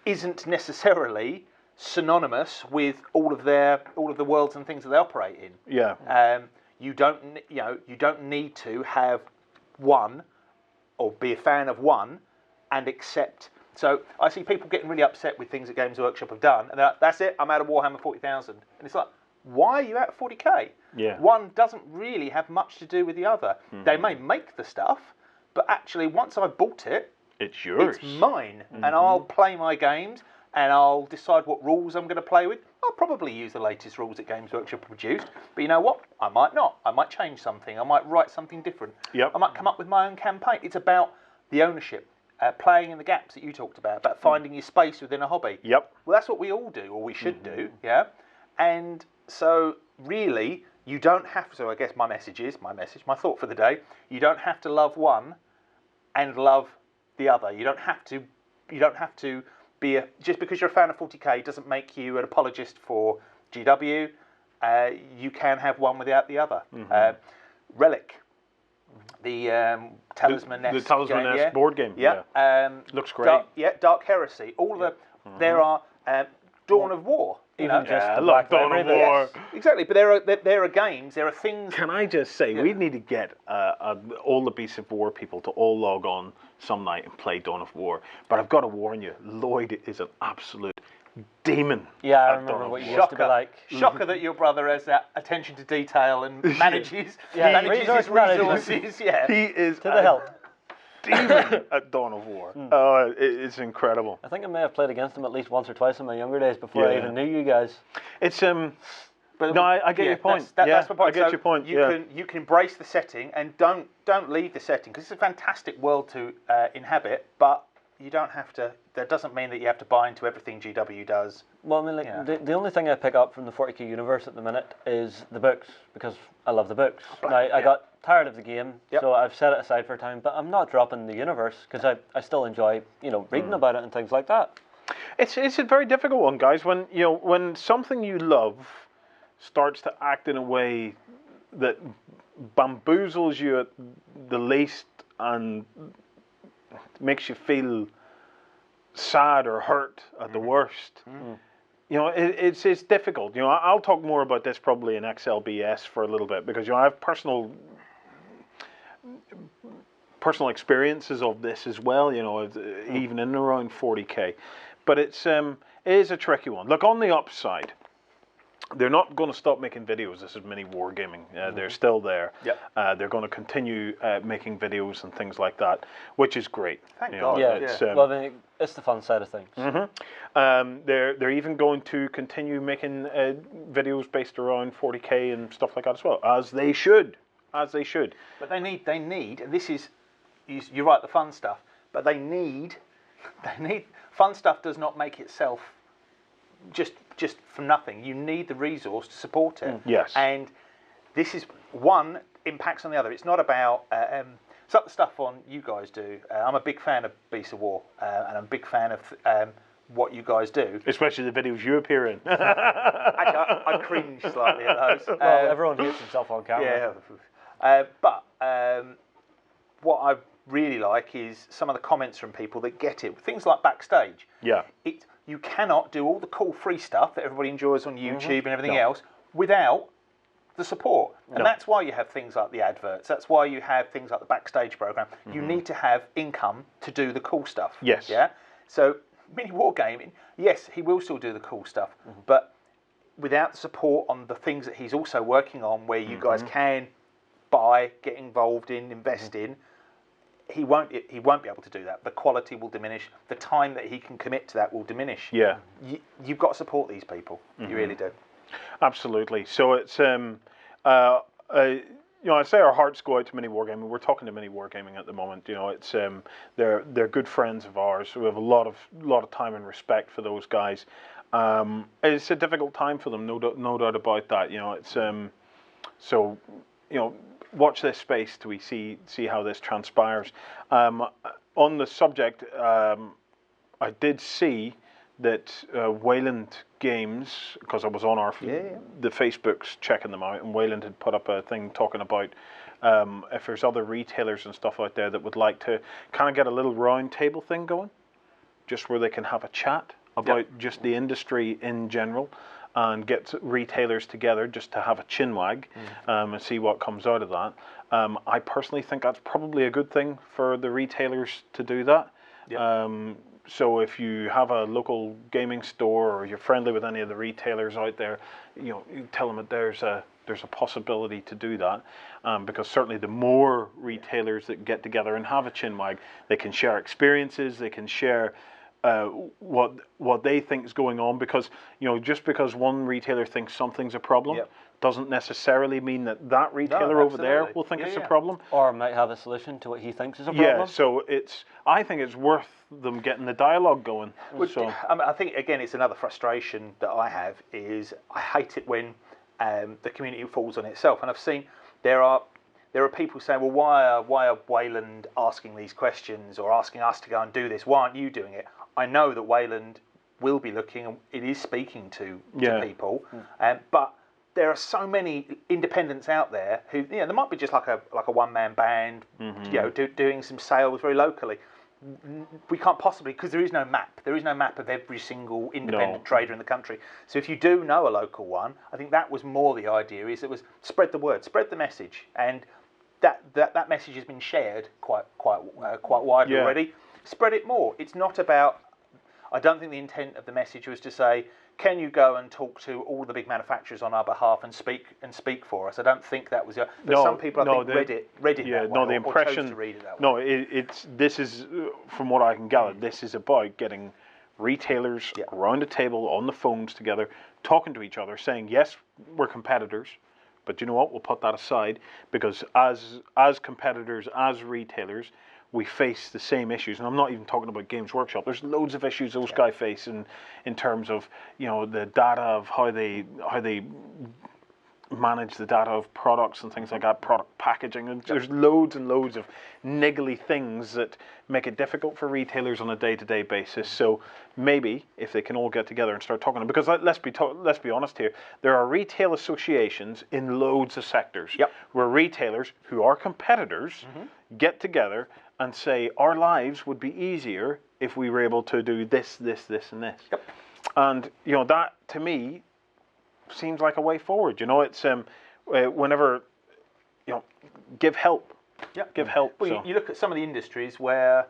Speaker 3: isn't necessarily synonymous with all of the worlds and things that they operate in.
Speaker 1: Yeah.
Speaker 3: You don't need to have one or be a fan of one and accept. So I see people getting really upset with things that Games Workshop have done, and they're like, that's it, I'm out of Warhammer 40,000. And it's like, why are you out of 40k?
Speaker 1: Yeah.
Speaker 3: One doesn't really have much to do with the other. They may make the stuff, but actually once I've bought it,
Speaker 1: it's yours.
Speaker 3: It's mine, and I'll play my games, and I'll decide what rules I'm going to play with. I'll probably use the latest rules that Games Workshop produced, but you know what? I might not. I might change something. I might write something different.
Speaker 1: Yep.
Speaker 3: I might come up with my own campaign. It's about the ownership, playing in the gaps that you talked about finding your space within a hobby.
Speaker 1: Yep.
Speaker 3: Well, that's what we all do, or we should do, yeah? And so, really, you don't have to, I guess my thought for the day, you don't have to love one and love the other. You don't have to be just because you're a fan of 40k doesn't make you an apologist for GW. You can have one without the other. Relic, the Talisman-esque
Speaker 1: the Talisman-esque board game.
Speaker 3: Yeah.
Speaker 1: Looks great.
Speaker 3: Dark Heresy. All the there are Dawn of War.
Speaker 2: Even just
Speaker 1: I
Speaker 2: the
Speaker 1: love
Speaker 2: Black
Speaker 1: Dawn of
Speaker 2: Library.
Speaker 1: War.
Speaker 3: Yes, exactly, but there are games, there are things.
Speaker 1: Can I just say, we need to get all the Beasts of War people to all log on some night and play Dawn of War. But I've got to warn you, Lloyd is an absolute demon.
Speaker 2: Yeah, I remember what you used to be like.
Speaker 3: Shocker that your brother has that attention to detail and manages his
Speaker 2: resource
Speaker 3: resources. Yeah,
Speaker 1: He is
Speaker 2: To the hilt.
Speaker 1: demon at Dawn of War. Oh, it's incredible.
Speaker 2: I think I may have played against him at least once or twice in my younger days before I even knew you guys.
Speaker 1: It's
Speaker 3: But
Speaker 1: no, I get your point.
Speaker 3: That's my point.
Speaker 1: I get your point.
Speaker 3: You can embrace the setting and don't leave the setting because it's a fantastic world to inhabit. But you don't have to. That doesn't mean that you have to buy into everything GW does.
Speaker 2: Well, I mean, the only thing I pick up from the 40k universe at the minute is the books because I love the books. Now, I got tired of the game, so I've set it aside for a time. But I'm not dropping the universe because I still enjoy reading about it and things like that.
Speaker 1: It's a very difficult one, guys. When something you love starts to act in a way that bamboozles you at the least and makes you feel sad or hurt at the worst. It's difficult. I'll talk more about this probably in XLBS for a little bit because I have personal experiences of this as well. Even in around 40k, but it is a tricky one. Look, on the upside, they're not going to stop making videos. This is mini wargaming. They're still there.
Speaker 3: Yep.
Speaker 1: They're going to continue making videos and things like that, which is great.
Speaker 3: Thank God.
Speaker 2: Well, I mean, it's the fun side of things.
Speaker 1: They're even going to continue making videos based around 40k and stuff like that as well, as they should.
Speaker 3: But they need. And this is, you're right. The fun stuff, but they need. Fun stuff does not make itself just from nothing. You need the resource to support it.
Speaker 1: Yes.
Speaker 3: And this is one impacts on the other. It's not about it's not the stuff on you guys do. I'm a big fan of Beasts of War, and I'm a big fan of what you guys do.
Speaker 1: Especially the videos you appear in.
Speaker 3: Actually, I cringe slightly at those.
Speaker 2: Well, everyone hates himself on camera.
Speaker 3: Yeah. But what I really like is some of the comments from people that get it. Things like Backstage.
Speaker 1: Yeah.
Speaker 3: You cannot do all the cool free stuff that everybody enjoys on YouTube and everything
Speaker 1: No.
Speaker 3: else without the support. And
Speaker 1: No.
Speaker 3: that's why you have things like the adverts. That's why you have things like the Backstage program. You need to have income to do the cool stuff.
Speaker 1: Yes.
Speaker 3: Yeah. So mini wargaming, yes, he will still do the cool stuff, but without the support on the things that he's also working on, where you guys can buy, get involved in, invest in, he won't be able to do that. The quality will diminish. The time that he can commit to that will diminish.
Speaker 1: Yeah.
Speaker 3: You've got to support these people. You really do.
Speaker 1: Absolutely. So it's you know, I say our hearts go out to Mini Wargaming. We're talking to Mini Wargaming at the moment. You know, it's they're good friends of ours. We have a lot of time and respect for those guys. It's a difficult time for them, no doubt about that. You know, it's so you know, watch this space till we see how this transpires. On the subject, I did see that Wayland Games, because I was on the Facebooks checking them out, and Wayland had put up a thing talking about if there's other retailers and stuff out there that would like to kind of get a little round table thing going, just where they can have a chat about just the industry in general, and get retailers together just to have a chinwag and see what comes out of that. I personally think that's probably a good thing for the retailers to do that. So if you have a local gaming store, or you're friendly with any of the retailers out there, you know, you tell them that there's a possibility to do that, because certainly the more retailers that get together and have a chinwag, they can share experiences, they can share what they think is going on, because you know, just because one retailer thinks something's a problem doesn't necessarily mean that retailer over there will think it's a problem,
Speaker 2: or might have a solution to what he thinks is a problem.
Speaker 1: Yeah, so I think it's worth them getting the dialogue going. So
Speaker 3: I think again, it's another frustration that I have, is I hate it when the community falls on itself. And I've seen there are people saying, well, why are Wayland asking these questions, or asking us to go and do this? Why aren't you doing it? I know that Wayland will be looking, and it is speaking to people, but there are so many independents out there who, you know, there might be just like a one-man band, you know, doing some sales very locally. We can't possibly, because there is no map. There is no map of every single independent trader in the country. So if you do know a local one, I think that was more the idea, is it was spread the word, spread the message, and that message has been shared quite widely already. Spread it more. It's not about, I don't think the intent of the message was to say, can you go and talk to all the big manufacturers on our behalf and speak for us? I don't think that was. But some people, I think, read it that way,
Speaker 1: the impression.
Speaker 3: Or chose to read it that way.
Speaker 1: This is, from what I can gather, this is about getting retailers around a table on the phones together, talking to each other, saying, yes, we're competitors, but you know what? We'll put that aside, because as competitors, as retailers, we face the same issues. And I'm not even talking about Games Workshop. There's loads of issues those guys face in terms of, you know, the data of how they manage the data of products and things like that, product packaging. And there's loads and loads of niggly things that make it difficult for retailers on a day-to-day basis. So maybe if they can all get together and start talking, because let's be honest here, there are retail associations in loads of sectors where retailers who are competitors get together and say, our lives would be easier if we were able to do this, this, this, and this. And you know, that to me seems like a way forward. You know, it's whenever, you know, give help. Give help.
Speaker 3: Well,
Speaker 1: so.
Speaker 3: you look at some of the industries where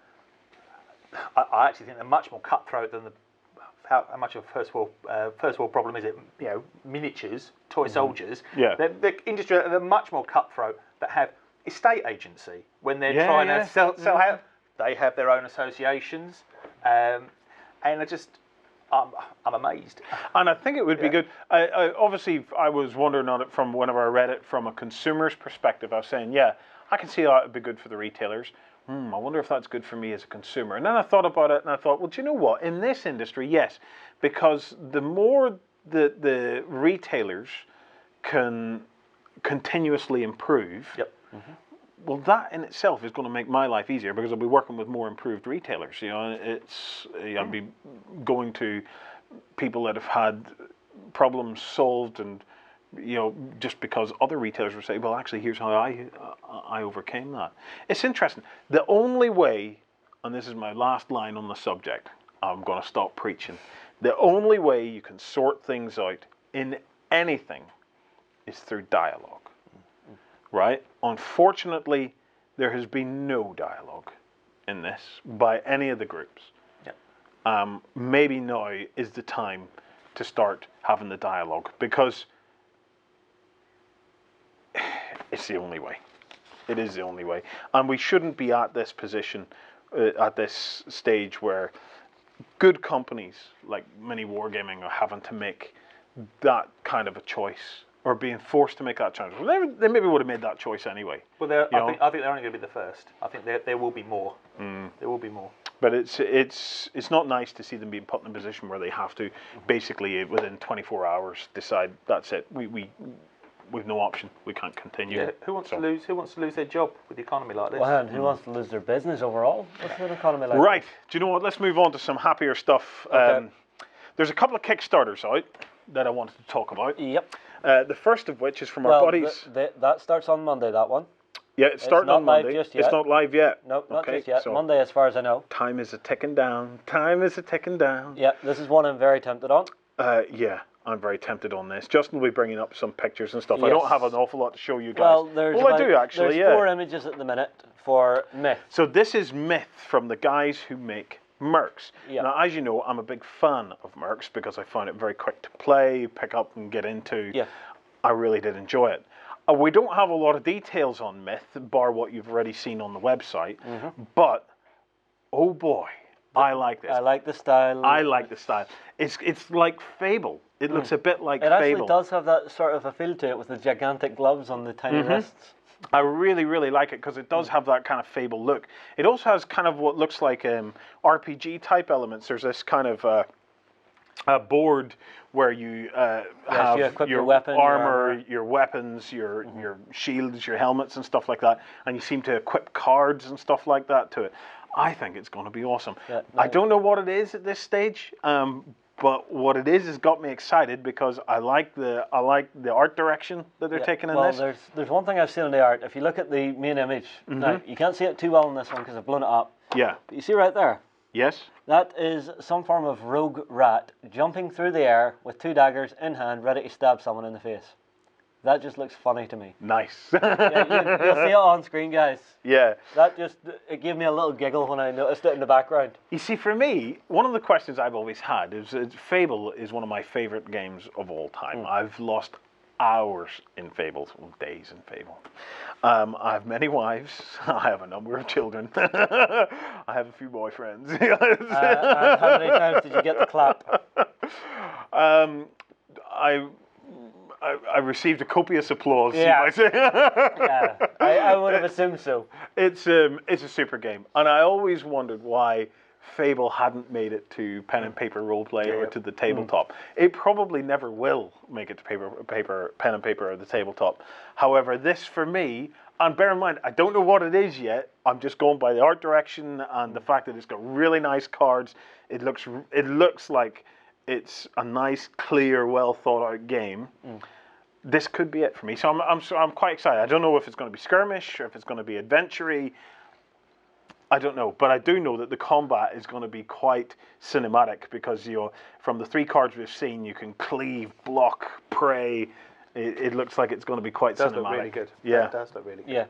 Speaker 3: I actually think they're much more cutthroat than how much of a first world problem is it? You know, miniatures, toy soldiers. The industry, they're much more cutthroat, that have estate agency when they're trying to sell out. They have their own associations, and I'm amazed.
Speaker 1: And I think it would be good. Obviously, I was wondering on it from whenever I read it from a consumer's perspective. I was saying, I can see how it would be good for the retailers. I wonder if that's good for me as a consumer. And then I thought about it, and I thought, well, do you know what? In this industry, yes, because the more the retailers can continuously improve, well, that in itself is going to make my life easier, because I'll be working with more improved retailers. You know, I'll be going to people that have had problems solved and just because other retailers were saying, well, actually, here's how I overcame that. It's interesting. The only way, and this is my last line on the subject, I'm going to stop preaching. The only way you can sort things out in anything is through dialogue, right? Unfortunately, there has been no dialogue in this by any of the groups. Yeah. Maybe now is the time to start having the dialogue, because it's the only way. It is the only way. And we shouldn't be at this position, at this stage where good companies like Mini Wargaming are having to make that kind of a choice, or being forced to make that choice. Well, they maybe would have made that choice anyway.
Speaker 3: Well, I think they're only going to be the first. I think there will be more. There will be more.
Speaker 1: But it's not nice to see them being put in a position where they have to basically within 24 hours decide that's it. We've no option. We can't continue.
Speaker 3: Yeah. Who wants to lose their job with the economy like this?
Speaker 2: Well, and who wants to lose their business overall? What's an economy like?
Speaker 1: Right. Do you know what? Let's move on to some happier stuff.
Speaker 2: Okay.
Speaker 1: There's a couple of Kickstarters out that I wanted to talk about.
Speaker 2: Yep.
Speaker 1: The first of which is from our buddies.
Speaker 2: That starts on Monday, that one.
Speaker 1: Yeah, it's starting on Monday.
Speaker 2: Just yet.
Speaker 1: It's not live yet.
Speaker 2: No, not
Speaker 1: okay,
Speaker 2: just yet.
Speaker 1: so
Speaker 2: Monday, as far as I know.
Speaker 1: Time is a ticking down. Time is a ticking down.
Speaker 2: Yeah, this is one I'm very tempted on.
Speaker 1: Yeah, I'm very tempted on this. Justin will be bringing up some pictures and stuff.
Speaker 2: Yes.
Speaker 1: I don't have an awful lot to show you guys.
Speaker 2: Well,
Speaker 1: I do actually.
Speaker 2: There's 4 images at the minute for Myth.
Speaker 1: So this is Myth from the guys who make Mercs.
Speaker 2: Yeah.
Speaker 1: Now, as you know, I'm a big fan of Mercs because I find it very quick to play, pick up and get into.
Speaker 2: Yeah.
Speaker 1: I really did enjoy it. We don't have a lot of details on Myth, bar what you've already seen on the website. But, oh boy, I like this.
Speaker 2: I like the style.
Speaker 1: I like the style. It's like Fable. It looks a bit like
Speaker 2: It
Speaker 1: Fable.
Speaker 2: actually does have that sort of a feel to it with the gigantic gloves on the tiny wrists.
Speaker 1: I really, really like it because it does have that kind of Fable look. It also has kind of what looks like RPG type elements. There's this kind of a board where you have
Speaker 2: you equip
Speaker 1: your
Speaker 2: weapon,
Speaker 1: armor, your weapons, your shields, your helmets and stuff like that. And you seem to equip cards and stuff like that to it. I think it's going to be awesome.
Speaker 2: Yeah,
Speaker 1: I don't know what it is at this stage, but what it is has got me excited because I like the art direction that they're taking in this.
Speaker 2: Well, there's one thing I've seen in the art. If you look at the main image, now you can't see it too well in this one because I've blown it up.
Speaker 1: Yeah.
Speaker 2: But you see right there?
Speaker 1: Yes.
Speaker 2: That is some form of rogue rat jumping through the air with 2 daggers in hand, ready to stab someone in the face. That just looks funny to me.
Speaker 1: Nice.
Speaker 2: Yeah, you'll see it on screen, guys.
Speaker 1: Yeah.
Speaker 2: It gave me a little giggle when I noticed it in the background.
Speaker 1: You see, for me, one of the questions I've always had is Fable is one of my favorite games of all time. I've lost hours in Fable, days in Fable. I have many wives. I have a number of children. I have a few boyfriends.
Speaker 2: And how many times did you get the clap?
Speaker 1: I received a copious applause.
Speaker 2: Yeah.
Speaker 1: You might say.
Speaker 2: Yeah, I would have assumed so.
Speaker 1: It's a super game, and I always wondered why Fable hadn't made it to pen and paper roleplay or to the tabletop. It probably never will make it to pen and paper or the tabletop. However, this for me, and bear in mind, I don't know what it is yet. I'm just going by the art direction and the fact that it's got really nice cards. It looks like it's a nice, clear, well thought out game. This could be it for me. So I'm quite excited. I don't know if it's going to be skirmish or if it's going to be adventure-y. I don't know, but I do know that the combat is going to be quite cinematic because from the 3 cards we've seen, you can cleave, block, pray. It looks like it's going to be quite cinematic.
Speaker 3: It does look really good.
Speaker 1: Yeah,
Speaker 3: it does look really good.
Speaker 2: Yeah.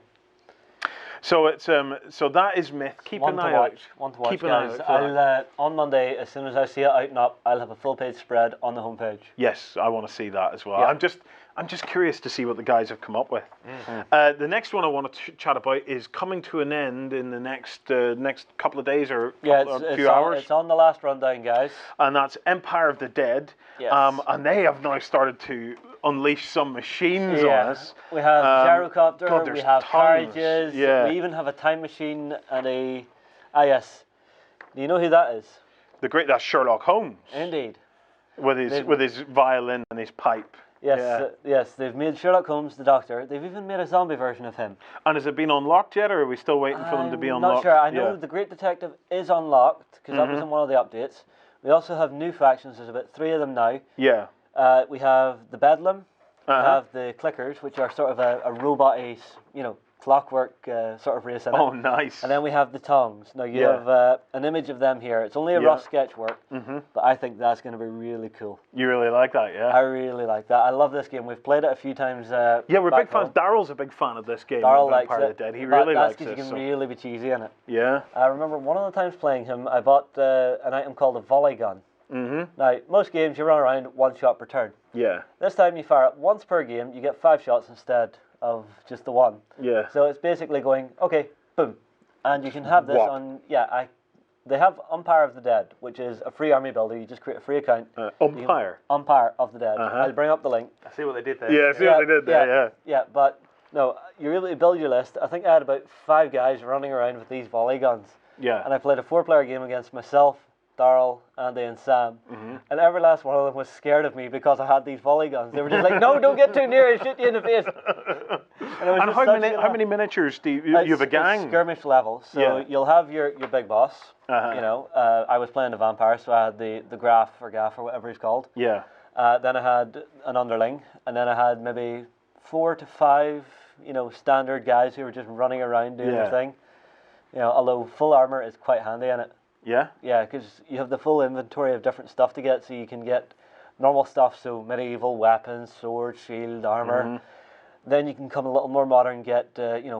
Speaker 1: So it's so that is Myth. Keep an eye out.
Speaker 2: One to watch,
Speaker 1: Keep an eye
Speaker 2: guys.
Speaker 1: out for that.
Speaker 2: On Monday, as soon as I see it out and up, I'll have a full page spread on the homepage.
Speaker 1: Yes, I want to see that as well.
Speaker 2: Yeah.
Speaker 1: I'm just curious to see what the guys have come up with. The next one I want to chat about is coming to an end in the next couple of days or a few hours.
Speaker 2: It's on the last rundown, guys.
Speaker 1: And that's Empire of the Dead.
Speaker 2: Yes.
Speaker 1: And they have now started to unleash some machines on us.
Speaker 2: We have gyrocopter,
Speaker 1: God, there's
Speaker 2: we have
Speaker 1: tons.
Speaker 2: carriages,
Speaker 1: Yeah.
Speaker 2: we even have a time machine and a... Ah, yes. Do you know who that is?
Speaker 1: That's Sherlock Holmes
Speaker 2: Indeed.
Speaker 1: with his violin and his pipe.
Speaker 2: Yes,
Speaker 1: Yeah.
Speaker 2: yes, they've made Sherlock Holmes the Doctor. They've even made a zombie version of him.
Speaker 1: And has it been unlocked yet, or are we still waiting for them to be
Speaker 2: I'm
Speaker 1: unlocked?
Speaker 2: not sure. I know the Great Detective is unlocked because that was in one of the updates. We also have new factions. There's about 3 of them now.
Speaker 1: Yeah.
Speaker 2: We have the Bedlam, We have the clickers, which are sort of a robot-y, clockwork sort of race in it.
Speaker 1: Oh, nice.
Speaker 2: And then we have the tongs. Now you have an image of them here. It's only a rough sketch work, but I think that's going to be really cool.
Speaker 1: You really like that, yeah?
Speaker 2: I really like that. I love this game. We've played it a few times.
Speaker 1: Yeah, we're big fans. Daryl's a big fan of this game.
Speaker 2: Darryl likes
Speaker 1: Vampire
Speaker 2: it.
Speaker 1: the Dead. He really likes it.
Speaker 2: That's because you can really be cheesy in it.
Speaker 1: Yeah.
Speaker 2: I remember one of the times playing him, I bought an item called a volley gun. Now, most games you run around, one shot per turn.
Speaker 1: Yeah.
Speaker 2: This time you fire it once per game, you get 5 shots instead of just the one.
Speaker 1: Yeah.
Speaker 2: So it's basically going, okay, boom. And you can have this on, they have Umpire of the Dead, which is a free army builder. You just create a free account.
Speaker 1: Umpire?
Speaker 2: Umpire of the Dead. I'll bring up the link.
Speaker 3: I see what they did there.
Speaker 1: Yeah, I see what they did there, yeah.
Speaker 2: Yeah, but no, you're able to build your list. I think I had about 5 guys running around with these volley guns.
Speaker 1: Yeah.
Speaker 2: And I played a 4-player game against myself, Daryl, Andy, and Sam. And every last one of them was scared of me because I had these volley guns. They were just like, no, don't get too near, I'll shoot you in the face.
Speaker 1: And how many miniatures do you have a gang?
Speaker 2: It's skirmish level. So you'll have your big boss. I was playing the vampire, so I had the Graf or Gaff or whatever he's called.
Speaker 1: Yeah.
Speaker 2: Then I had an underling, and then I had maybe 4 to 5, standard guys who were just running around doing their thing. Although full armor is quite handy in it.
Speaker 1: Yeah?
Speaker 2: Yeah, because you have the full inventory of different stuff to get, so you can get normal stuff, so medieval weapons, sword, shield, armor. Then you can come a little more modern, get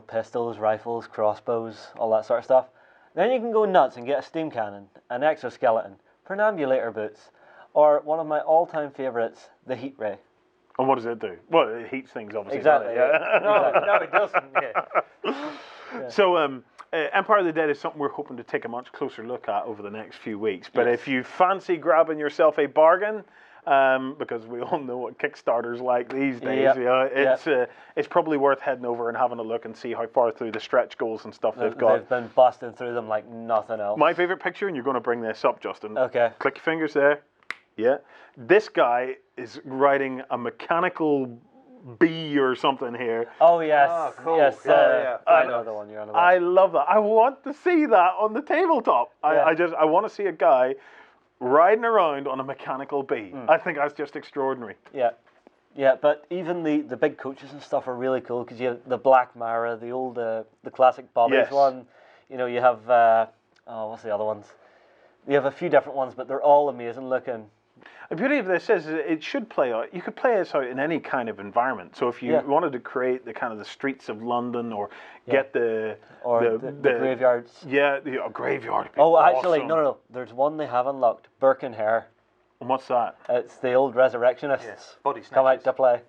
Speaker 2: pistols, rifles, crossbows, all that sort of stuff. Then you can go nuts and get a steam cannon, an exoskeleton, perambulator boots, or one of my all-time favourites, the heat ray.
Speaker 1: And what does it do? Well, it heats things, obviously.
Speaker 2: Exactly.
Speaker 3: No, it doesn't. Yeah.
Speaker 1: So, Empire of the Dead is something we're hoping to take a much closer look at over the next few weeks. But if you fancy grabbing yourself a bargain, because we all know what Kickstarter's like these days, it's probably worth heading over and having a look and see how far through the stretch goals and stuff they've got.
Speaker 2: They've been busting through them like nothing else.
Speaker 1: My favourite picture, and you're going to bring this up, Justin.
Speaker 2: Okay.
Speaker 1: Click your fingers there. Yeah. This guy is riding a mechanical bee or something here.
Speaker 2: Oh, yes.
Speaker 3: Oh, cool.
Speaker 2: Yes. I know the one you're on about.
Speaker 1: I love that. I want to see that on the tabletop. I want to see a guy riding around on a mechanical bee. I think that's just extraordinary.
Speaker 2: Yeah, but even the big coaches and stuff are really cool because you have the Black Mara, the old the classic Bobby's one. You have what's the other ones? You have a few different ones, but they're all amazing looking.
Speaker 1: The beauty of this is it should play out. You could play this out in any kind of environment. So if you wanted to create the kind of the streets of London, or get the
Speaker 2: graveyards.
Speaker 1: Yeah, the graveyard.
Speaker 2: Oh, actually, no. There's one they have unlocked, Birkenhair.
Speaker 1: And what's that?
Speaker 2: It's the old resurrectionists.
Speaker 3: Yes, body snatchers.
Speaker 2: Come out to play.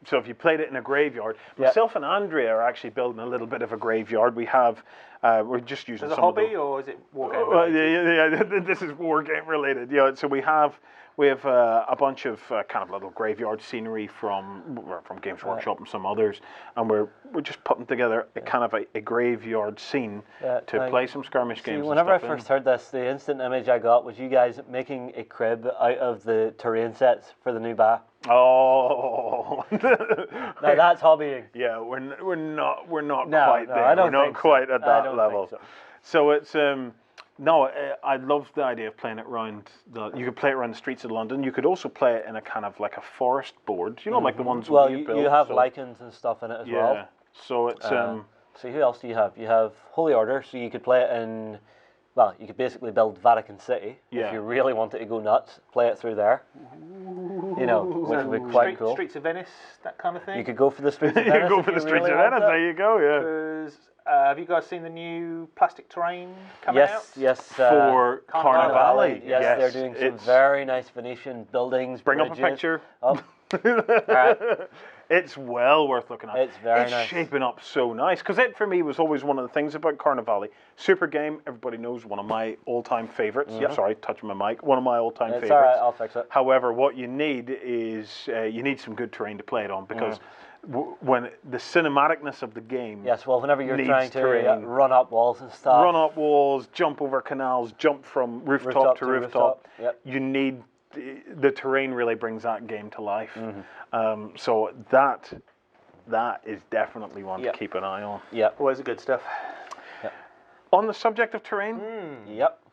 Speaker 1: So if you played it in a graveyard, myself and Andrea are actually building a little bit of a graveyard. We have, we're just using
Speaker 3: as a
Speaker 1: some
Speaker 3: hobby,
Speaker 1: of the,
Speaker 3: or is it war game related?
Speaker 1: yeah, this is war game related. Yeah, so we have a bunch of kind of little graveyard scenery from Games Workshop and some others, and we're just putting together a kind of a graveyard scene to play some skirmish games.
Speaker 2: Whenever I first heard this, the instant image I got was you guys making a crib out of the terrain sets for the new Ba.
Speaker 1: Oh,
Speaker 2: now that's hobbying.
Speaker 1: Yeah, we're not
Speaker 2: No,
Speaker 1: quite there.
Speaker 2: I don't
Speaker 1: We're not
Speaker 2: think
Speaker 1: quite
Speaker 2: so.
Speaker 1: at that
Speaker 2: I don't
Speaker 1: level.
Speaker 2: think
Speaker 1: So it's no, I love the idea of playing it around. You could play it around the streets of London. You could also play it in a kind of like a forest board. You know, like the ones we built.
Speaker 2: You have lichens and stuff in it as well.
Speaker 1: Yeah. So it's
Speaker 2: So who else do you have? You have Holy Order, so you could play it in. Well, you could basically build Vatican City if you really wanted to go nuts. Play it through there. Which would be quite cool.
Speaker 3: Streets of Venice, that kind of thing.
Speaker 2: You could go for the streets of
Speaker 1: you
Speaker 2: Venice.
Speaker 1: go for the streets of Venice. There you go. Yeah.
Speaker 3: Have you guys seen the new plastic terrain coming out?
Speaker 2: Yes.
Speaker 1: For Carnivale.
Speaker 2: Yes, they're doing some very nice Venetian buildings.
Speaker 1: Bring
Speaker 2: bridges.
Speaker 1: up a picture.
Speaker 2: All right.
Speaker 1: It's well worth looking at.
Speaker 2: It's very nice.
Speaker 1: It's shaping up so nice. Because it, for me, was always one of the things about Carnivale. Super game, everybody knows, one of my all-time favourites. Yeah, sorry, touching my mic. One of my all-time favourites.
Speaker 2: It's all right, I'll fix it.
Speaker 1: However, what you need is, you need some good terrain to play it on. Because when the cinematicness of the game...
Speaker 2: Yes, well, whenever you're trying to run up walls and stuff.
Speaker 1: Run up walls, jump over canals, jump from rooftop to rooftop.
Speaker 2: Yep.
Speaker 1: You need... The terrain really brings that game to life. So that is definitely one to keep an eye on.
Speaker 2: Yep.
Speaker 3: Always the good stuff.
Speaker 1: On the subject of terrain,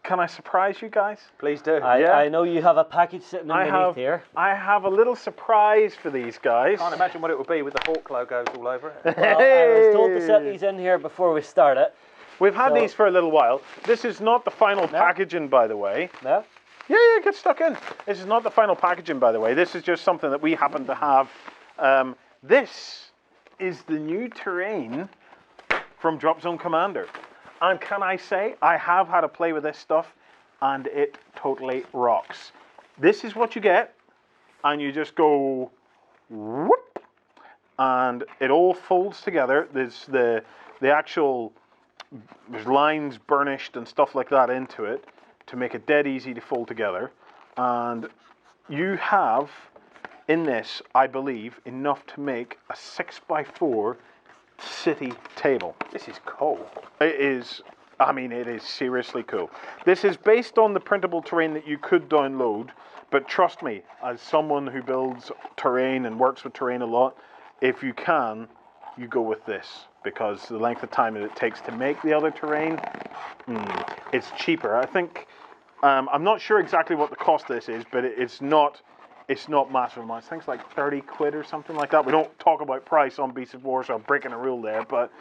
Speaker 1: can I surprise you guys?
Speaker 3: Please do.
Speaker 2: I know you have a package sitting underneath here.
Speaker 1: I have a little surprise for these guys.
Speaker 3: Can't imagine what it would be with the Hawk logos all over it.
Speaker 2: Well, I was told to set these in here before we start it.
Speaker 1: We've had these for a little while. This is not the final packaging, by the way.
Speaker 2: No?
Speaker 1: Yeah, get stuck in. This is not the final packaging, by the way. This is just something that we happen to have. This is the new terrain from Drop Zone Commander. And can I say, I have had a play with this stuff, and it totally rocks. This is what you get, and you just go, whoop, and it all folds together. There's the actual, there's lines burnished and stuff like that into it to make it dead easy to fold together. And you have, in this, I believe, enough to make a 6x4 city table.
Speaker 3: This is cool.
Speaker 1: It is, I mean, it is seriously cool. This is based on the printable terrain that you could download, but trust me, as someone who builds terrain and works with terrain a lot, if you can, you go with this, because the length of time that it takes to make the other terrain, it's cheaper. I think, I'm not sure exactly what the cost of this is, but it's not massive amounts. Things like 30 quid or something like that. We don't talk about price on Beasts of War, so I'm breaking a rule there, but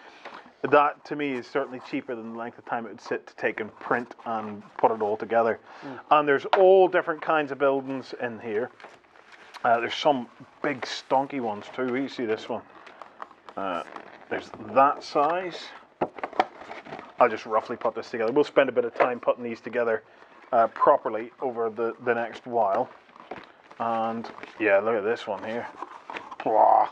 Speaker 1: that to me is certainly cheaper than the length of time it would sit to take and print and put it all together. And there's all different kinds of buildings in here. There's some big stonky ones too. You see this one. There's that size. I'll just roughly put this together. We'll spend a bit of time putting these together properly over the next while. And yeah, look at this one here. Blah.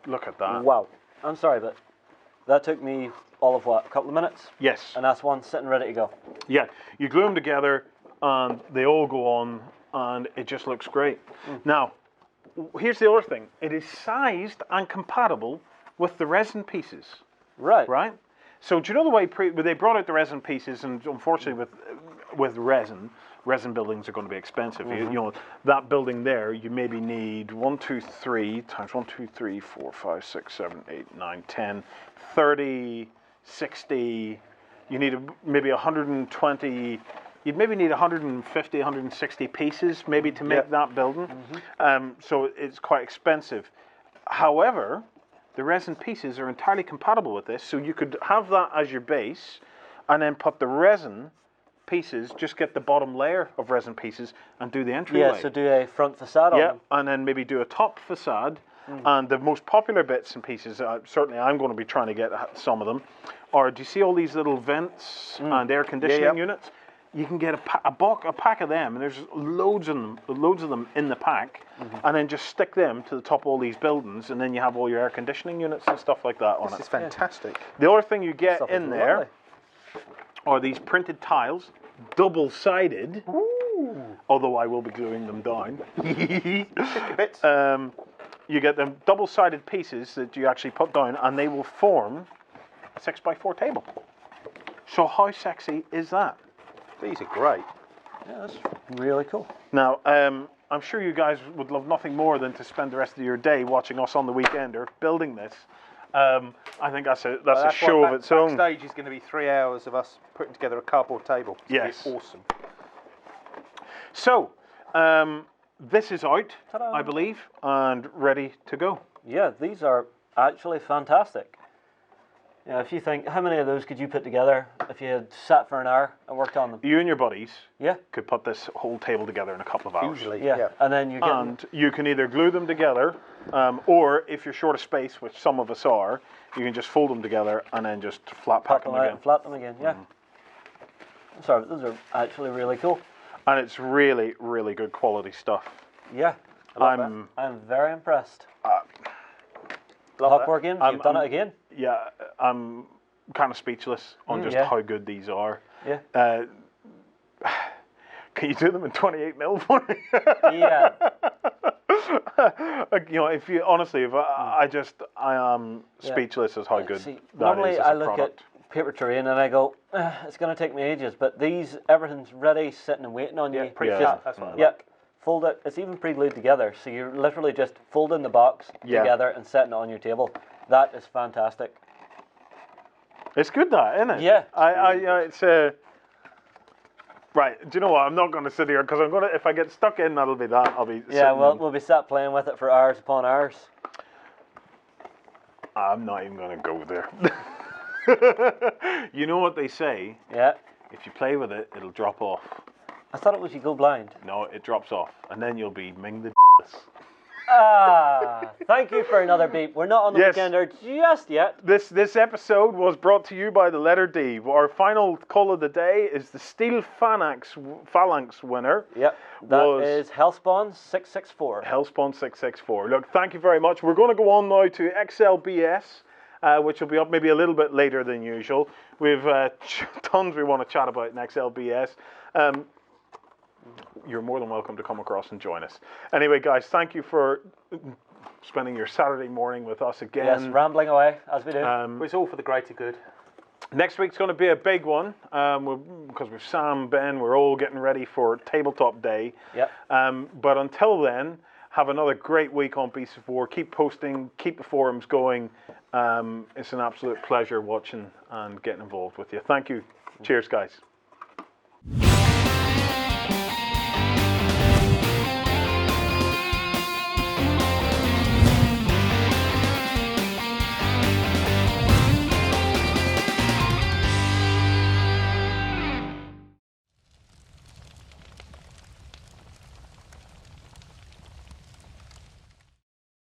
Speaker 1: Look at that.
Speaker 2: Wow. I'm sorry, but that took me all of what, a couple of minutes?
Speaker 1: Yes.
Speaker 2: And that's one sitting ready to go.
Speaker 1: Yeah, you glue them together and they all go on and it just looks great. Now, here's the other thing. It is sized and compatible with the resin pieces.
Speaker 2: Right.
Speaker 1: Right? So do you know the way they brought out the resin pieces, and unfortunately with resin buildings are going to be expensive. You know, that building there, you maybe need 1, 2, 3 times 1, 2, 3, 4, 5, 6, 7, 8, 9, 10, 30, 60. You need maybe 120. You'd maybe need 150, 160 pieces maybe to make that building. So it's quite expensive. However, the resin pieces are entirely compatible with this, so you could have that as your base and then put the resin pieces, just get the bottom layer of resin pieces and do the entryway.
Speaker 2: Yeah, so do a front facade on them.
Speaker 1: And then maybe do a top facade. And the most popular bits and pieces, certainly I'm going to be trying to get some of them, are, do you see all these little vents and air conditioning units? You can get a pack of them, and there's loads of them in the pack, and then just stick them to the top of all these buildings, and then you have all your air conditioning units and stuff like that on it.
Speaker 3: This is fantastic.
Speaker 1: The other thing you get
Speaker 2: Stuff
Speaker 1: in
Speaker 2: is
Speaker 1: there
Speaker 2: lovely.
Speaker 1: are these printed tiles, double-sided, although I will be gluing them down.
Speaker 3: Bits.
Speaker 1: You get them double-sided pieces that you actually put down, and they will form a 6x4 table. So how sexy is that?
Speaker 3: These are great.
Speaker 2: Yeah, that's really cool.
Speaker 1: Now, I'm sure you guys would love nothing more than to spend the rest of your day watching us on the Weekender building this. I think that's a show of its own.
Speaker 3: Backstage is going to be 3 hours of us putting together a cardboard table. It's going to be awesome.
Speaker 1: So, this is out, I believe, and ready to go.
Speaker 2: Yeah, these are actually fantastic. Yeah, if you think, how many of those could you put together if you had sat for an hour and worked on them?
Speaker 1: You and your buddies
Speaker 2: Yeah.
Speaker 1: could put this whole table together in a couple of hours.
Speaker 3: Usually,
Speaker 2: Yeah. And then you get
Speaker 1: And you can either glue them together, or if you're short of space, which some of us are, you can just fold them together and then just flat pack them
Speaker 2: out
Speaker 1: again.
Speaker 2: and flat them again. Yeah. I'm sorry, but those are actually really cool.
Speaker 1: And it's really, really good quality stuff.
Speaker 2: Yeah.
Speaker 1: I'm
Speaker 2: very impressed.
Speaker 3: love
Speaker 2: Hawkboard Games, you've done it again.
Speaker 1: Yeah, I'm kind of speechless on just how good these are.
Speaker 2: Yeah.
Speaker 1: Can you do them in 28mm for me?
Speaker 2: Yeah.
Speaker 1: You know, if you honestly, if I am speechless as how good
Speaker 2: See,
Speaker 1: that
Speaker 2: normally
Speaker 1: is as
Speaker 2: I
Speaker 1: a
Speaker 2: look
Speaker 1: product.
Speaker 2: at paper terrain and I go, it's going to take me ages. But these, everything's ready, sitting and waiting on you.
Speaker 3: Pre-cut, that's what I
Speaker 2: Yeah.
Speaker 3: like.
Speaker 2: Fold it. It's even pre-glued together, so you're literally just folding the box together and setting it on your table. That is fantastic.
Speaker 1: It's good, that, isn't it?
Speaker 2: Yeah.
Speaker 1: It's right. Do you know what? I'm not going to sit here because I'm going to. If I get stuck in, that'll be that. I'll be.
Speaker 2: Yeah. Well, we'll be sat playing with it for hours upon hours.
Speaker 1: I'm not even going to go there. You know what they say?
Speaker 2: Yeah.
Speaker 1: If you play with it, it'll drop off.
Speaker 2: I thought it was you go blind.
Speaker 1: No, it drops off, and then you'll be Ming the.
Speaker 2: Thank you for another beep. We're not on the weekender just yet.
Speaker 1: This episode was brought to you by the letter D. Our final call of the day is the Steel Phalanx winner.
Speaker 2: Yep. That is Hellspawn 664.
Speaker 1: Hellspawn 664. Look, thank you very much. We're going to go on now to XLBS. Which will be up maybe a little bit later than usual. We've tons we want to chat about in XLBS. You're more than welcome to come across and join us. Anyway, guys, thank you for spending your Saturday morning with us again.
Speaker 2: Yes, rambling away, as we do.
Speaker 3: It's all for the greater good.
Speaker 1: Next week's going to be a big one, because with Sam, Ben, we're all getting ready for Tabletop Day.
Speaker 2: Yep.
Speaker 1: But until then, have another great week on BC4. Keep posting, keep the forums going. It's an absolute pleasure watching and getting involved with you. Thank you. Cheers, guys.